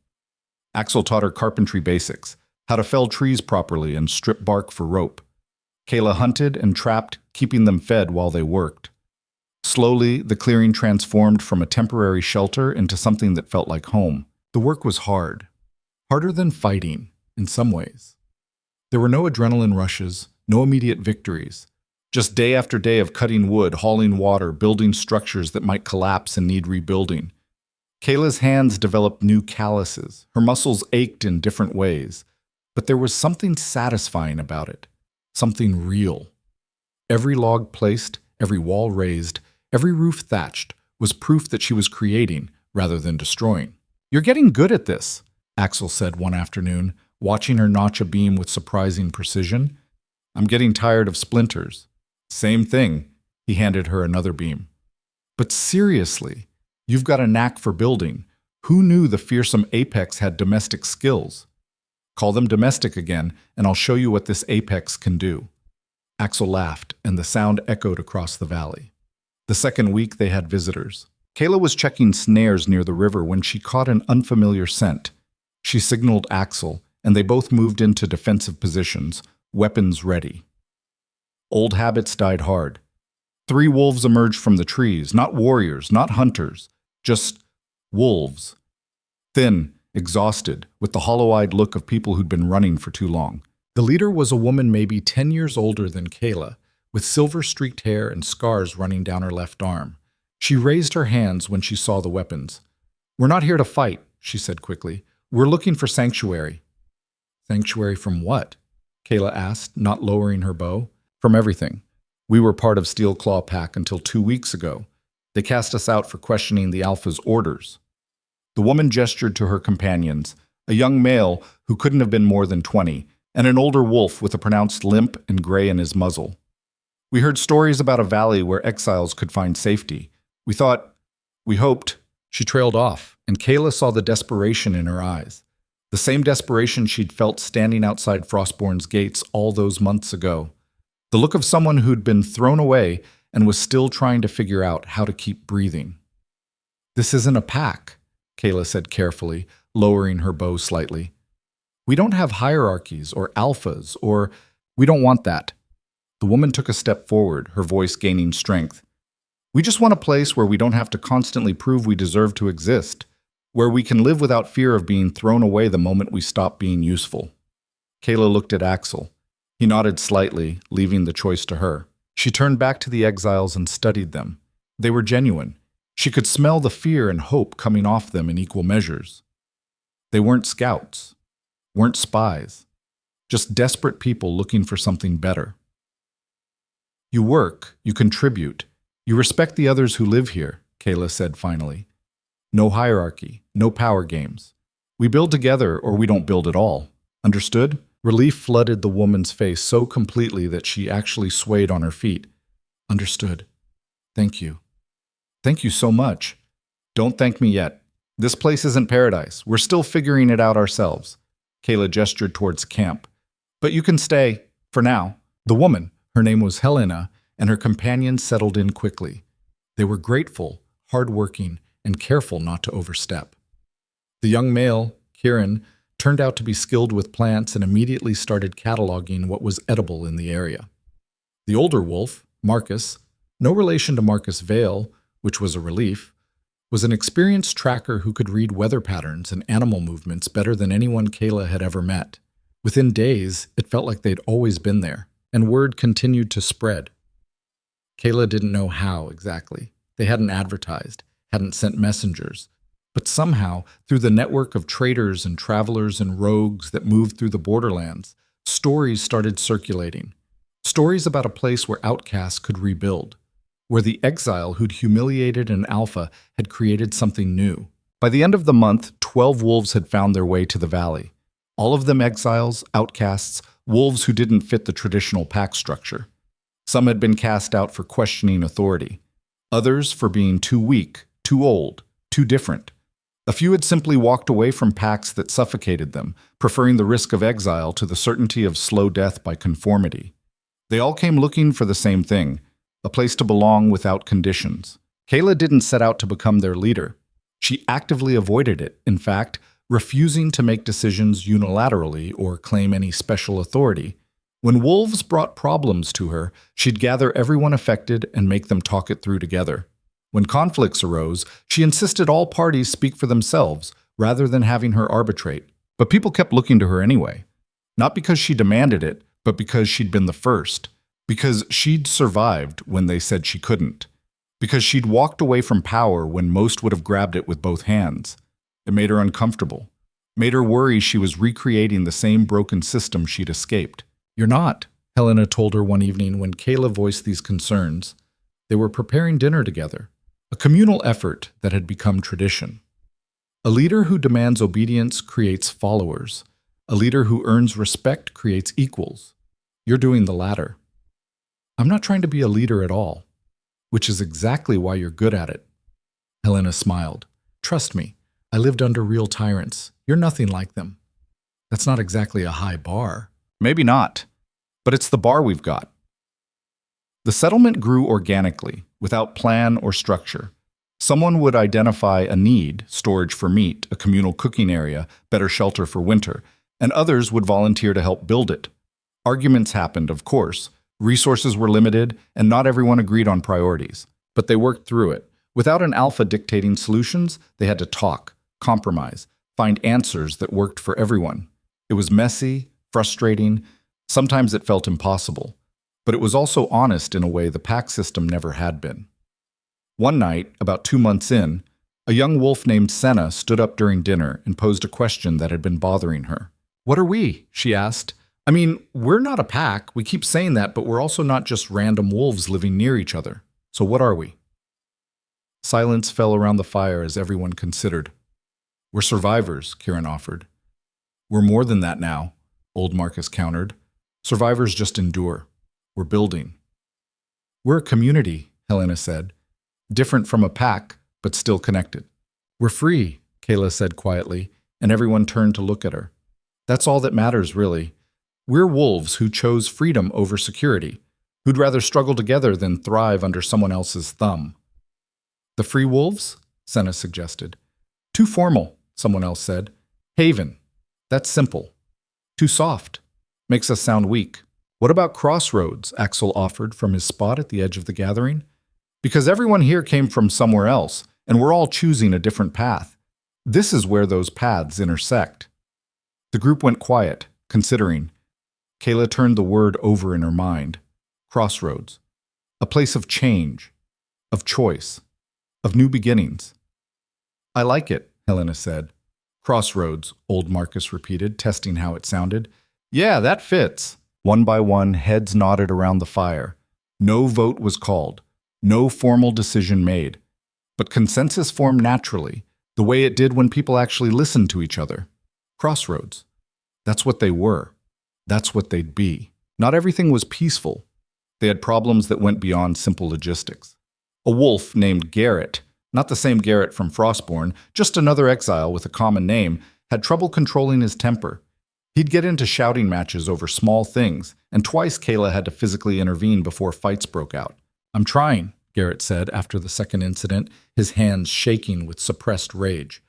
Axel taught her carpentry basics, how to fell trees properly and strip bark for rope. Kaela hunted and trapped, keeping them fed while they worked. Slowly, the clearing transformed from a temporary shelter into something that felt like home. The work was hard. Harder than fighting, in some ways. There were no adrenaline rushes, no immediate victories. Just day after day of cutting wood, hauling water, building structures that might collapse and need rebuilding. Kaela's hands developed new calluses. Her muscles ached in different ways. But there was something satisfying about it. Something real. Every log placed, every wall raised, every roof thatched was proof that she was creating rather than destroying. You're getting good at this, Axel said one afternoon, watching her notch a beam with surprising precision. I'm getting tired of splinters. Same thing. He handed her another beam. But seriously, you've got a knack for building. Who knew the fearsome apex had domestic skills? Call them domestic again, and I'll show you what this apex can do. Axel laughed, and the sound echoed across the valley. The second week they had visitors. Kaela was checking snares near the river when she caught an unfamiliar scent. She signaled Axel, and they both moved into defensive positions, weapons ready. Old habits died hard. 3 wolves emerged from the trees, not warriors, not hunters, just wolves. Thin, exhausted, with the hollow-eyed look of people who'd been running for too long. The leader was a woman maybe 10 years older than Kaela, with silver-streaked hair and scars running down her left arm. She raised her hands when she saw the weapons. We're not here to fight, she said quickly. We're looking for sanctuary. Sanctuary from what? Kaela asked, not lowering her bow. From everything. We were part of Steel Claw Pack until 2 weeks ago. They cast us out for questioning the Alpha's orders. The woman gestured to her companions, a young male who couldn't have been more than 20, and an older wolf with a pronounced limp and gray in his muzzle. We heard stories about a valley where exiles could find safety. We hoped. She trailed off, and Kaela saw the desperation in her eyes. The same desperation she'd felt standing outside Frostborn's gates all those months ago. The look of someone who'd been thrown away and was still trying to figure out how to keep breathing. This isn't a pack, Kaela said carefully, lowering her bow slightly. We don't have hierarchies or alphas or... We don't want that. The woman took a step forward, her voice gaining strength. We just want a place where we don't have to constantly prove we deserve to exist, where we can live without fear of being thrown away the moment we stop being useful. Kaela looked at Axel. He nodded slightly, leaving the choice to her. She turned back to the exiles and studied them. They were genuine. She could smell the fear and hope coming off them in equal measures. They weren't scouts, weren't spies, just desperate people looking for something better. You work, you contribute, you respect the others who live here, Kaela said finally. No hierarchy, no power games. We build together or we don't build at all. Understood? Relief flooded the woman's face so completely that she actually swayed on her feet. Understood. Thank you. Thank you so much. Don't thank me yet. This place isn't paradise. We're still figuring it out ourselves. Kaela gestured towards camp. But you can stay, for now. The woman, her name was Helena, and her companions settled in quickly. They were grateful, hardworking, and careful not to overstep. The young male, Kieran, turned out to be skilled with plants and immediately started cataloging what was edible in the area. The older wolf, Marcus, no relation to Marcus Vale, which was a relief, was an experienced tracker who could read weather patterns and animal movements better than anyone Kaela had ever met. Within days, it felt like they'd always been there, and word continued to spread. Kaela didn't know how exactly. They hadn't advertised, hadn't sent messengers, but somehow, through the network of traders and travelers and rogues that moved through the borderlands, stories started circulating. Stories about a place where outcasts could rebuild, where the exile who'd humiliated an alpha had created something new. By the end of the month, 12 wolves had found their way to the valley. All of them exiles, outcasts, wolves who didn't fit the traditional pack structure. Some had been cast out for questioning authority. Others for being too weak, too old, too different. A few had simply walked away from packs that suffocated them, preferring the risk of exile to the certainty of slow death by conformity. They all came looking for the same thing, a place to belong without conditions. Kaela didn't set out to become their leader. She actively avoided it, in fact, refusing to make decisions unilaterally or claim any special authority. When wolves brought problems to her, she'd gather everyone affected and make them talk it through together. When conflicts arose, she insisted all parties speak for themselves, rather than having her arbitrate. But people kept looking to her anyway. Not because she demanded it, but because she'd been the first. Because she'd survived when they said she couldn't. Because she'd walked away from power when most would have grabbed it with both hands. It made her uncomfortable. Made her worry she was recreating the same broken system she'd escaped. "You're not," Helena told her one evening when Kaela voiced these concerns. They were preparing dinner together, a communal effort that had become tradition. A leader who demands obedience creates followers. A leader who earns respect creates equals. You're doing the latter. I'm not trying to be a leader at all, which is exactly why you're good at it. Helena smiled. Trust me, I lived under real tyrants. You're nothing like them. That's not exactly a high bar. Maybe not, but it's the bar we've got. The settlement grew organically, without plan or structure. Someone would identify a need, storage for meat, a communal cooking area, better shelter for winter, and others would volunteer to help build it. Arguments happened, of course. Resources were limited, and not everyone agreed on priorities. But they worked through it. Without an alpha dictating solutions, they had to talk, compromise, find answers that worked for everyone. It was messy, frustrating, sometimes it felt impossible. But it was also honest in a way the pack system never had been. One night, about 2 months in, a young wolf named Senna stood up during dinner and posed a question that had been bothering her. "What are we?" she asked. "I mean, we're not a pack. We keep saying that, but we're also not just random wolves living near each other. So what are we?" Silence fell around the fire as everyone considered. "We're survivors," Kieran offered. "We're more than that now," old Marcus countered. "Survivors just endure. We're building." "We're a community," Helena said. "Different from a pack, but still connected." "We're free," Kaela said quietly, and everyone turned to look at her. "That's all that matters, really. We're wolves who chose freedom over security, who'd rather struggle together than thrive under someone else's thumb." "The free wolves?" Senna suggested. "Too formal," someone else said. "Haven. That's simple. Too soft. Makes us sound weak." "What about crossroads?" Axel offered from his spot at the edge of the gathering. "Because everyone here came from somewhere else, and we're all choosing a different path. This is where those paths intersect. The group went quiet, considering. Kaela turned the word over in her mind. Crossroads. A place of change, of choice, of new beginnings. I like it, Helena said. Crossroads, old Marcus repeated, testing how it sounded. Yeah, that fits. One by one, heads nodded around the fire. No vote was called. No formal decision made. But consensus formed naturally, the way it did when people actually listened to each other. Crossroads. That's what they were. That's what they'd be. Not everything was peaceful. They had problems that went beyond simple logistics. A wolf named Garrett, not the same Garrett from Frostborn, just another exile with a common name, had trouble controlling his temper. He'd get into shouting matches over small things, and twice Kaela had to physically intervene before fights broke out. I'm trying, Garrett said after the second incident, his hands shaking with suppressed rage.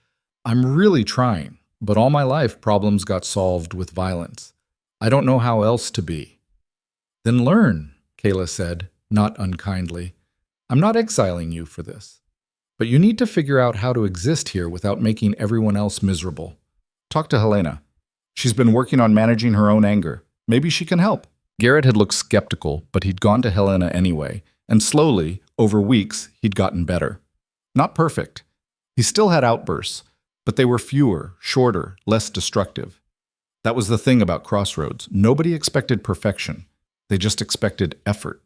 I'm really trying, but all my life problems got solved with violence. I don't know how else to be. Then learn, Kaela said, not unkindly. I'm not exiling you for this. But you need to figure out how to exist here without making everyone else miserable. Talk to Helena. She's been working on managing her own anger. Maybe she can help. Garrett had looked skeptical, but he'd gone to Helena anyway, and slowly, over weeks, he'd gotten better. Not perfect. He still had outbursts, but they were fewer, shorter, less destructive. That was the thing about Crossroads. Nobody expected perfection. They just expected effort.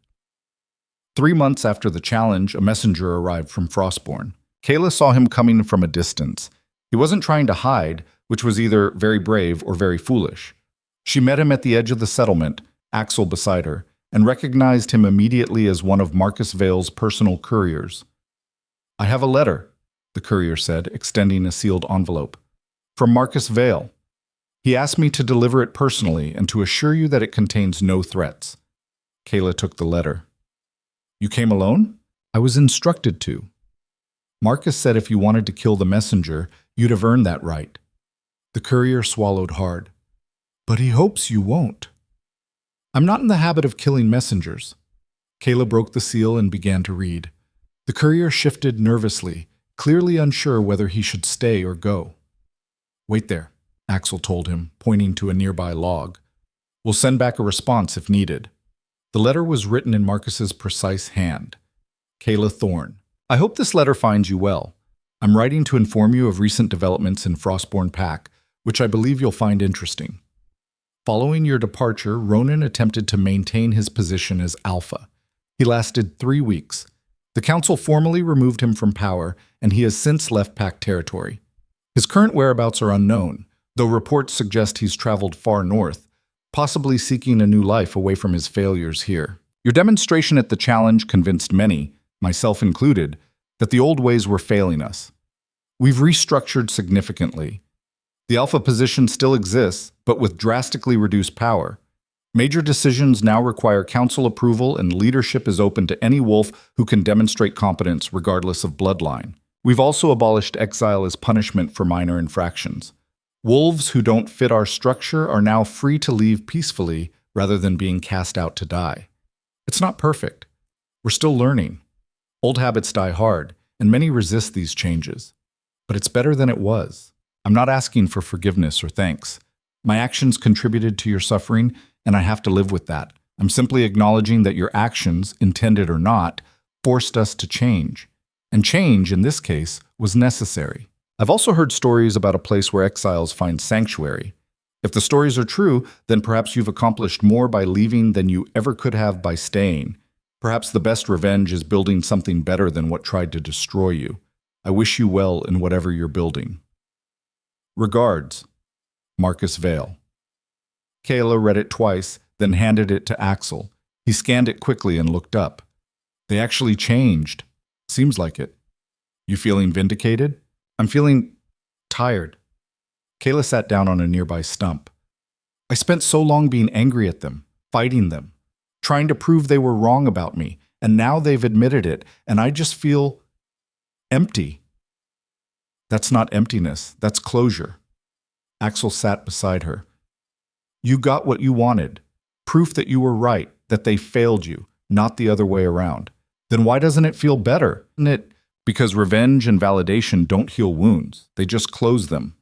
3 months after the challenge, a messenger arrived from Frostborn. Kaela saw him coming from a distance. He wasn't trying to hide, which was either very brave or very foolish. She met him at the edge of the settlement, Axel beside her, and recognized him immediately as one of Marcus Vale's personal couriers. I have a letter, the courier said, extending a sealed envelope. From Marcus Vale. He asked me to deliver it personally and to assure you that it contains no threats. Kaela took the letter. You came alone? I was instructed to. Marcus said if you wanted to kill the messenger, you'd have earned that right. The courier swallowed hard. But he hopes you won't. I'm not in the habit of killing messengers. Kaela broke the seal and began to read. The courier shifted nervously, clearly unsure whether he should stay or go. Wait there, Axel told him, pointing to a nearby log. We'll send back a response if needed. The letter was written in Marcus's precise hand. Kaela Thorn. I hope this letter finds you well. I'm writing to inform you of recent developments in Frostborn Pack, which I believe you'll find interesting. Following your departure, Ronan attempted to maintain his position as Alpha. He lasted 3 weeks. The Council formally removed him from power, and he has since left Pack territory. His current whereabouts are unknown, though reports suggest he's traveled far north, possibly seeking a new life away from his failures here. Your demonstration at the challenge convinced many, myself included, that the old ways were failing us. We've restructured significantly. The Alpha position still exists, but with drastically reduced power. Major decisions now require council approval, and leadership is open to any wolf who can demonstrate competence regardless of bloodline. We've also abolished exile as punishment for minor infractions. Wolves who don't fit our structure are now free to leave peacefully rather than being cast out to die. It's not perfect. We're still learning. Old habits die hard, and many resist these changes. But it's better than it was. I'm not asking for forgiveness or thanks. My actions contributed to your suffering, and I have to live with that. I'm simply acknowledging that your actions, intended or not, forced us to change. And change, in this case, was necessary. I've also heard stories about a place where exiles find sanctuary. If the stories are true, then perhaps you've accomplished more by leaving than you ever could have by staying. Perhaps the best revenge is building something better than what tried to destroy you. I wish you well in whatever you're building. Regards, Marcus Vale. Kaela read it twice, then handed it to Axel. He scanned it quickly and looked up. They actually changed. Seems like it. You feeling vindicated? I'm feeling tired. Kaela sat down on a nearby stump. I spent so long being angry at them, fighting them, trying to prove they were wrong about me, and now they've admitted it, and I just feel empty. That's not emptiness, that's closure. Axel sat beside her. You got what you wanted. Proof that you were right, that they failed you, not the other way around. Then why doesn't it feel better? Isn't it Because revenge and validation don't heal wounds, they just close them.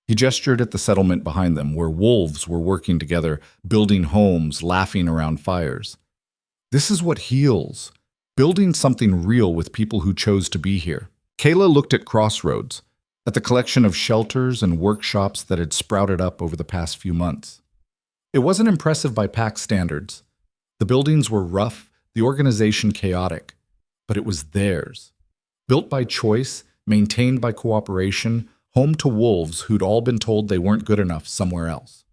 He gestured at the settlement behind them, where wolves were working together, building homes, laughing around fires. This is what heals, building something real with people who chose to be here. Kaela looked at Crossroads, at the collection of shelters and workshops that had sprouted up over the past few months. It wasn't impressive by pack standards. The buildings were rough, the organization chaotic, but it was theirs. Built by choice, maintained by cooperation, home to wolves who'd all been told they weren't good enough somewhere else.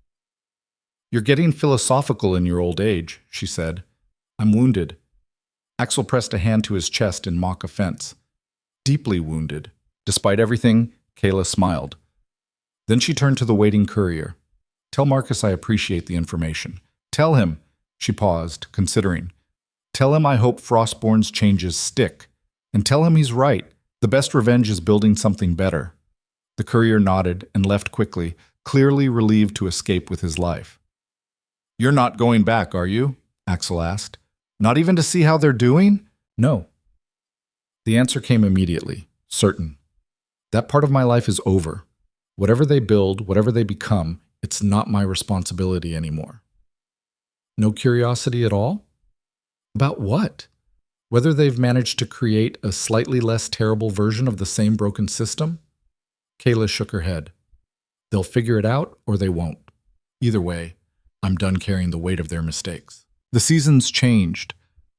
"You're getting philosophical in your old age," she said. "I'm wounded." Axel pressed a hand to his chest in mock offense. Deeply wounded. Despite everything, Kaela smiled. Then she turned to the waiting courier. "Tell Marcus I appreciate the information. Tell him," she paused, considering. "Tell him I hope Frostborn's changes stick. And tell him he's right. The best revenge is building something better." The courier nodded and left quickly, clearly relieved to escape with his life. "You're not going back, are you?" Axel asked. "Not even to see how they're doing?" "No." The answer came immediately, certain. "That part of my life is over. Whatever they build, whatever they become, it's not my responsibility anymore." No curiosity at all? About what? Whether they've managed to create a slightly less terrible version of the same broken system? Kaela shook her head. They'll figure it out or they won't. Either way, I'm done carrying the weight of their mistakes. The seasons changed.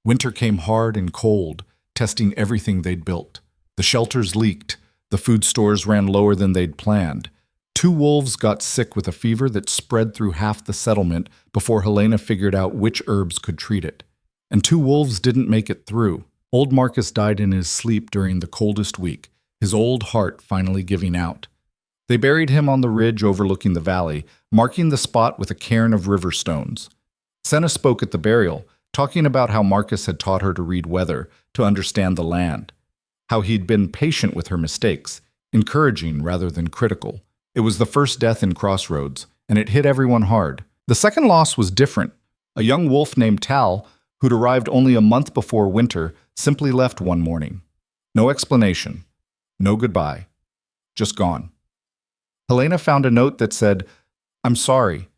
Winter came hard and cold, testing everything they'd built. The shelters leaked. The food stores ran lower than they'd planned. 2 wolves got sick with a fever that spread through half the settlement before Helena figured out which herbs could treat it. And 2 wolves didn't make it through. Old Marcus died in his sleep during the coldest week, his old heart finally giving out. They buried him on the ridge overlooking the valley, marking the spot with a cairn of river stones. Senna spoke at the burial, talking about how Marcus had taught her to read weather, to understand the land. How he'd been patient with her mistakes, encouraging rather than critical. It was the first death in Crossroads, and it hit everyone hard. The second loss was different. A young wolf named Tal, who'd arrived only a month before winter, simply left one morning. No explanation. No goodbye. Just gone. Helena found a note that said, "I'm sorry.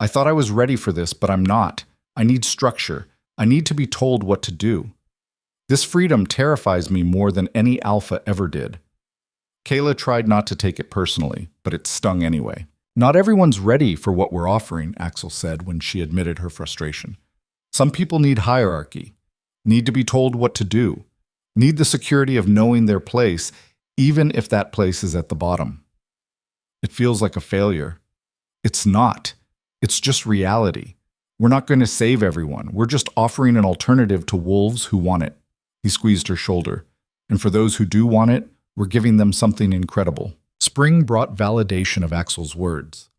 I thought I was ready for this, but I'm not. I need structure. I need to be told what to do. This freedom terrifies me more than any alpha ever did." Kaela tried not to take it personally, but it stung anyway. "Not everyone's ready for what we're offering," Axel said when she admitted her frustration. "Some people need hierarchy, need to be told what to do, need the security of knowing their place, even if that place is at the bottom." It feels like a failure. It's not. It's just reality. We're not going to save everyone. We're just offering an alternative to wolves who want it. He squeezed her shoulder. And for those who do want it, we're giving them something incredible. Spring brought validation of Axel's words.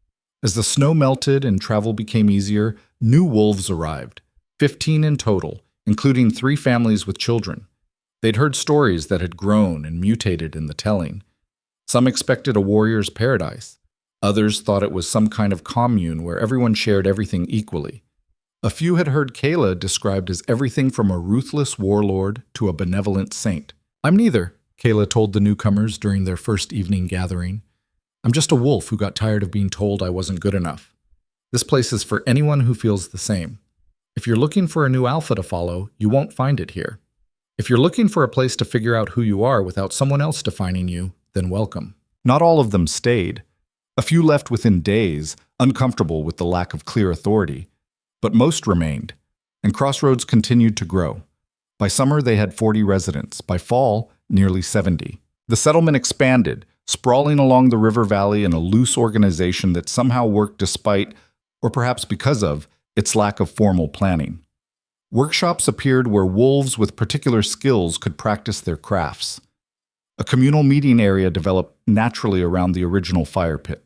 As the snow melted and travel became easier, new wolves arrived. 15 in total, including 3 families with children. They'd heard stories that had grown and mutated in the telling. Some expected a warrior's paradise. Others thought it was some kind of commune where everyone shared everything equally. A few had heard Kaela described as everything from a ruthless warlord to a benevolent saint. "I'm neither," Kaela told the newcomers during their first evening gathering. "I'm just a wolf who got tired of being told I wasn't good enough. This place is for anyone who feels the same. If you're looking for a new alpha to follow, you won't find it here. If you're looking for a place to figure out who you are without someone else defining you, then welcome." Not all of them stayed. A few left within days, uncomfortable with the lack of clear authority. But most remained, and Crossroads continued to grow. By summer, they had 40 residents. By fall, nearly 70. The settlement expanded, sprawling along the river valley in a loose organization that somehow worked despite, or perhaps because of, its lack of formal planning. Workshops appeared where wolves with particular skills could practice their crafts. A communal meeting area developed naturally around the original fire pit.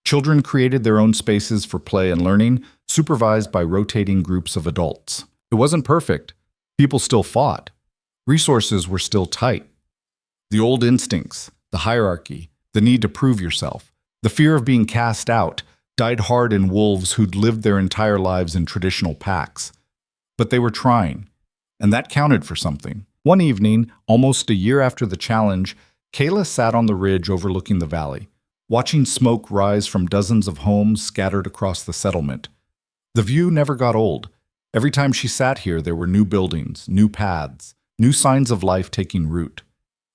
Children created their own spaces for play and learning, supervised by rotating groups of adults. It wasn't perfect. People still fought. Resources were still tight. The old instincts, the hierarchy, the need to prove yourself, the fear of being cast out, died hard in wolves who'd lived their entire lives in traditional packs. But they were trying, and that counted for something. One evening, almost a year after the challenge, Kaela sat on the ridge overlooking the valley, watching smoke rise from dozens of homes scattered across the settlement. The view never got old. Every time she sat here, there were new buildings, new paths, new signs of life taking root.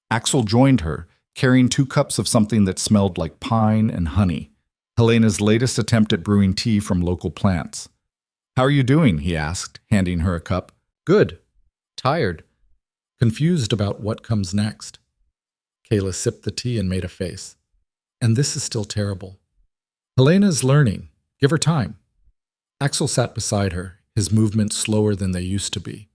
Axel joined her, carrying 2 cups of something that smelled like pine and honey, Helena's latest attempt at brewing tea from local plants. "How are you doing?" he asked, handing her a cup. "Good. Tired. Confused about what comes next." Kaela sipped the tea and made a face. "And this is still terrible." "Helena's learning. Give her time." Axel sat beside her, his movements slower than they used to be.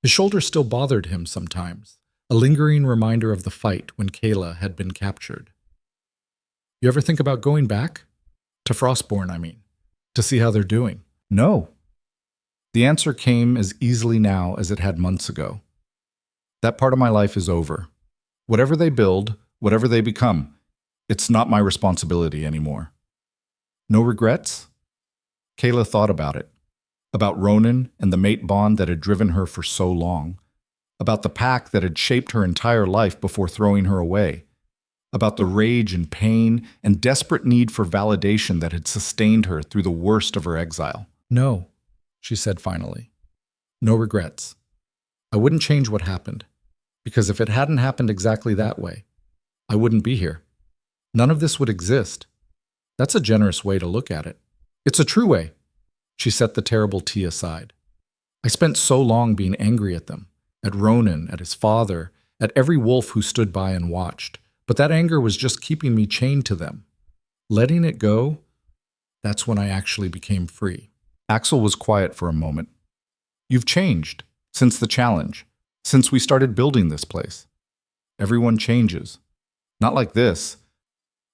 His shoulder still bothered him sometimes, a lingering reminder of the fight when Kaela had been captured. "You ever think about going back? To Frostborn, I mean. To see how they're doing?" "No." The answer came as easily now as it had months ago. That part of my life is over. Whatever they build, whatever they become, it's not my responsibility anymore. No regrets? Kaela thought about it. About Ronan and the mate bond that had driven her for so long. About the pack that had shaped her entire life before throwing her away. About the rage and pain and desperate need for validation that had sustained her through the worst of her exile. "No," she said finally. "No regrets. I wouldn't change what happened, because if it hadn't happened exactly that way, I wouldn't be here. None of this would exist." That's a generous way to look at it. It's a true way. She set the terrible tea aside. "I spent so long being angry at them, at Ronan, at his father, at every wolf who stood by and watched, but that anger was just keeping me chained to them. Letting it go, that's when I actually became free." Axel was quiet for a moment. "You've changed. Since the challenge. Since we started building this place. Everyone changes. Not like this.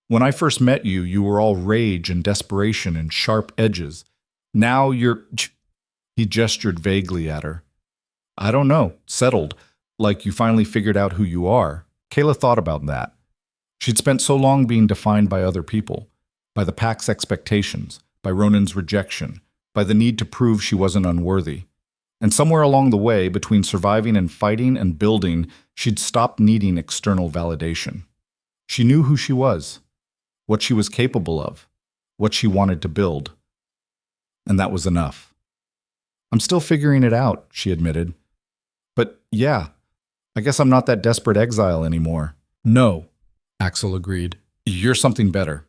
When I first met you, you were all rage and desperation and sharp edges. Now you're..." He gestured vaguely at her. "I don't know. Settled. Like you finally figured out who you are." Kaela thought about that. She'd spent so long being defined by other people, by the pack's expectations, by Ronan's rejection, by the need to prove she wasn't unworthy. And somewhere along the way, between surviving and fighting and building, she'd stopped needing external validation. She knew who she was, what she was capable of, what she wanted to build. And that was enough. "I'm still figuring it out," she admitted. "But yeah, I guess I'm not that desperate exile anymore." "No," Axel agreed. "You're something better."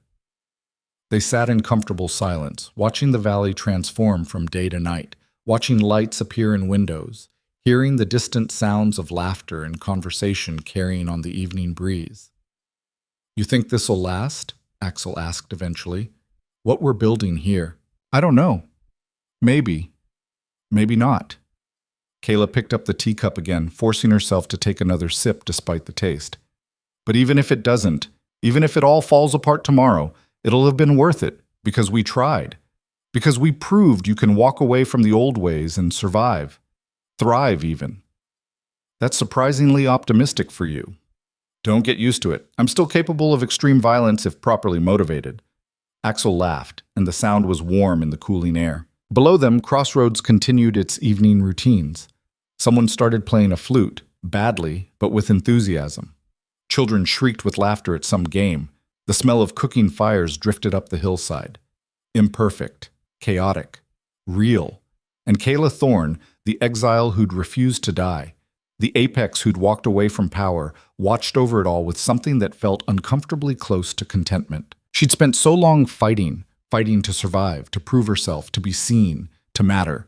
They sat in comfortable silence, watching the valley transform from day to night, watching lights appear in windows, hearing the distant sounds of laughter and conversation carrying on the evening breeze. "You think this'll last?" Axel asked eventually. "What we're building here." "I don't know. Maybe. Maybe not." Kaela picked up the teacup again, forcing herself to take another sip despite the taste. "But even if it doesn't, even if it all falls apart tomorrow, it'll have been worth it, because we tried. Because we proved you can walk away from the old ways and survive. Thrive, even. That's surprisingly optimistic for you." "Don't get used to it. I'm still capable of extreme violence if properly motivated." Axel laughed, and the sound was warm in the cooling air. Below them, Crossroads continued its evening routines. Someone started playing a flute, badly, but with enthusiasm. Children shrieked with laughter at some game. The smell of cooking fires drifted up the hillside. Imperfect, chaotic, real. And Kaela Thorn, the exile who'd refused to die, the apex who'd walked away from power, watched over it all with something that felt uncomfortably close to contentment. She'd spent so long fighting to survive, to prove herself, to be seen, to matter.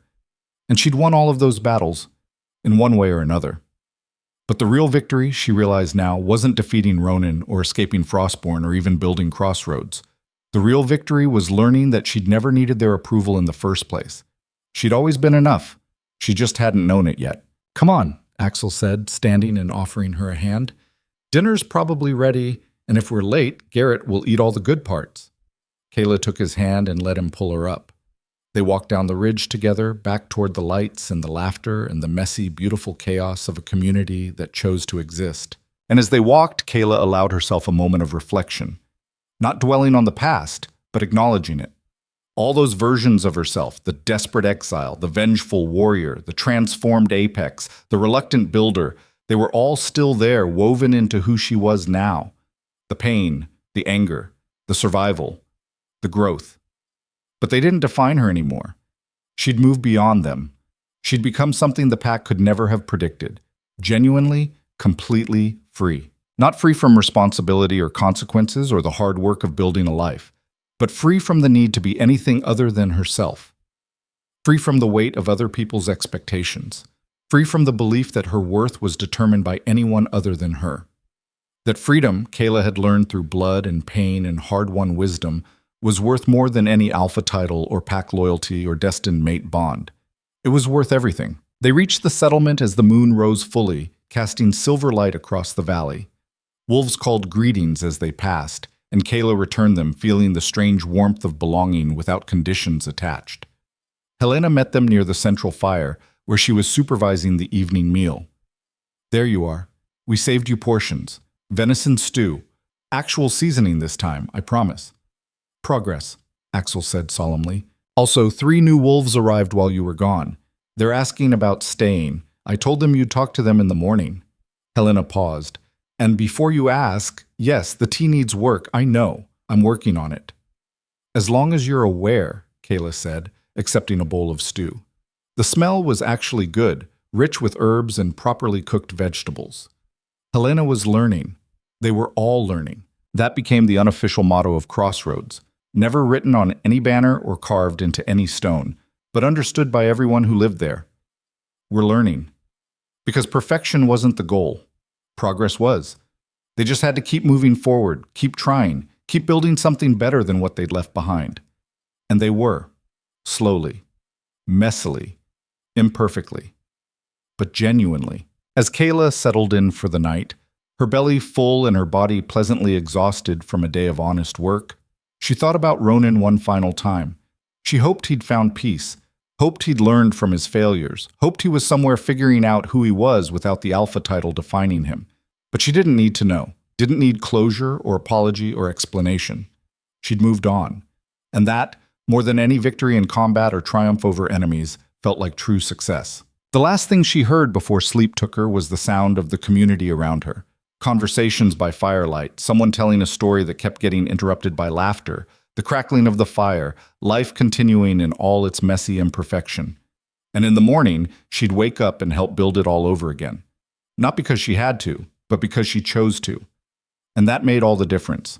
And she'd won all of those battles, in one way or another. But the real victory, she realized now, wasn't defeating Ronan or escaping Frostborn or even building Crossroads. The real victory was learning that she'd never needed their approval in the first place. She'd always been enough. She just hadn't known it yet. "Come on," Axel said, standing and offering her a hand. "Dinner's probably ready, and if we're late, Garrett will eat all the good parts." Kaela took his hand and let him pull her up. They walked down the ridge together, back toward the lights and the laughter and the messy, beautiful chaos of a community that chose to exist. And as they walked, Kaela allowed herself a moment of reflection. Not dwelling on the past, but acknowledging it. All those versions of herself, the desperate exile, the vengeful warrior, the transformed apex, the reluctant builder, They were all still there, woven into who she was now. The pain, the anger, the survival, the growth. But they didn't define her anymore. She'd moved beyond them. She'd become something the pack could never have predicted. Genuinely, completely free. Not free from responsibility or consequences or the hard work of building a life, but free from the need to be anything other than herself. Free from the weight of other people's expectations. Free from the belief that her worth was determined by anyone other than her. That freedom, Kaela had learned through blood and pain and hard-won wisdom, was worth more than any alpha title or pack loyalty or destined mate bond. It was worth everything. They reached the settlement as the moon rose fully, casting silver light across the valley. Wolves called greetings as they passed, and Kaela returned them, feeling the strange warmth of belonging without conditions attached. Helena met them near the central fire, where she was supervising the evening meal. "There you are. We saved you portions. Venison stew. Actual seasoning this time, I promise." "Progress," Axel said solemnly. "Also, 3 new wolves arrived while you were gone. They're asking about staying. I told them you'd talk to them in the morning." Helena paused. "And before you ask, yes, the tea needs work, I know. I'm working on it." "As long as you're aware," Kaela said, accepting a bowl of stew. The smell was actually good, rich with herbs and properly cooked vegetables. Helena was learning. They were all learning. That became the unofficial motto of Crossroads, never written on any banner or carved into any stone, but understood by everyone who lived there. We're learning. Because perfection wasn't the goal. Progress was. They just had to keep moving forward, keep trying, keep building something better than what they'd left behind. And they were. Slowly. Messily. Imperfectly. But genuinely. As Kaela settled in for the night, her belly full and her body pleasantly exhausted from a day of honest work, she thought about Ronan one final time. She hoped he'd found peace, hoped he'd learned from his failures, hoped he was somewhere figuring out who he was without the alpha title defining him. But she didn't need to know, didn't need closure or apology or explanation. She'd moved on. And that, more than any victory in combat or triumph over enemies, felt like true success. The last thing she heard before sleep took her was the sound of the community around her. Conversations by firelight, someone telling a story that kept getting interrupted by laughter, the crackling of the fire, life continuing in all its messy imperfection. And in the morning, she'd wake up and help build it all over again. Not because she had to, but because she chose to. And that made all the difference.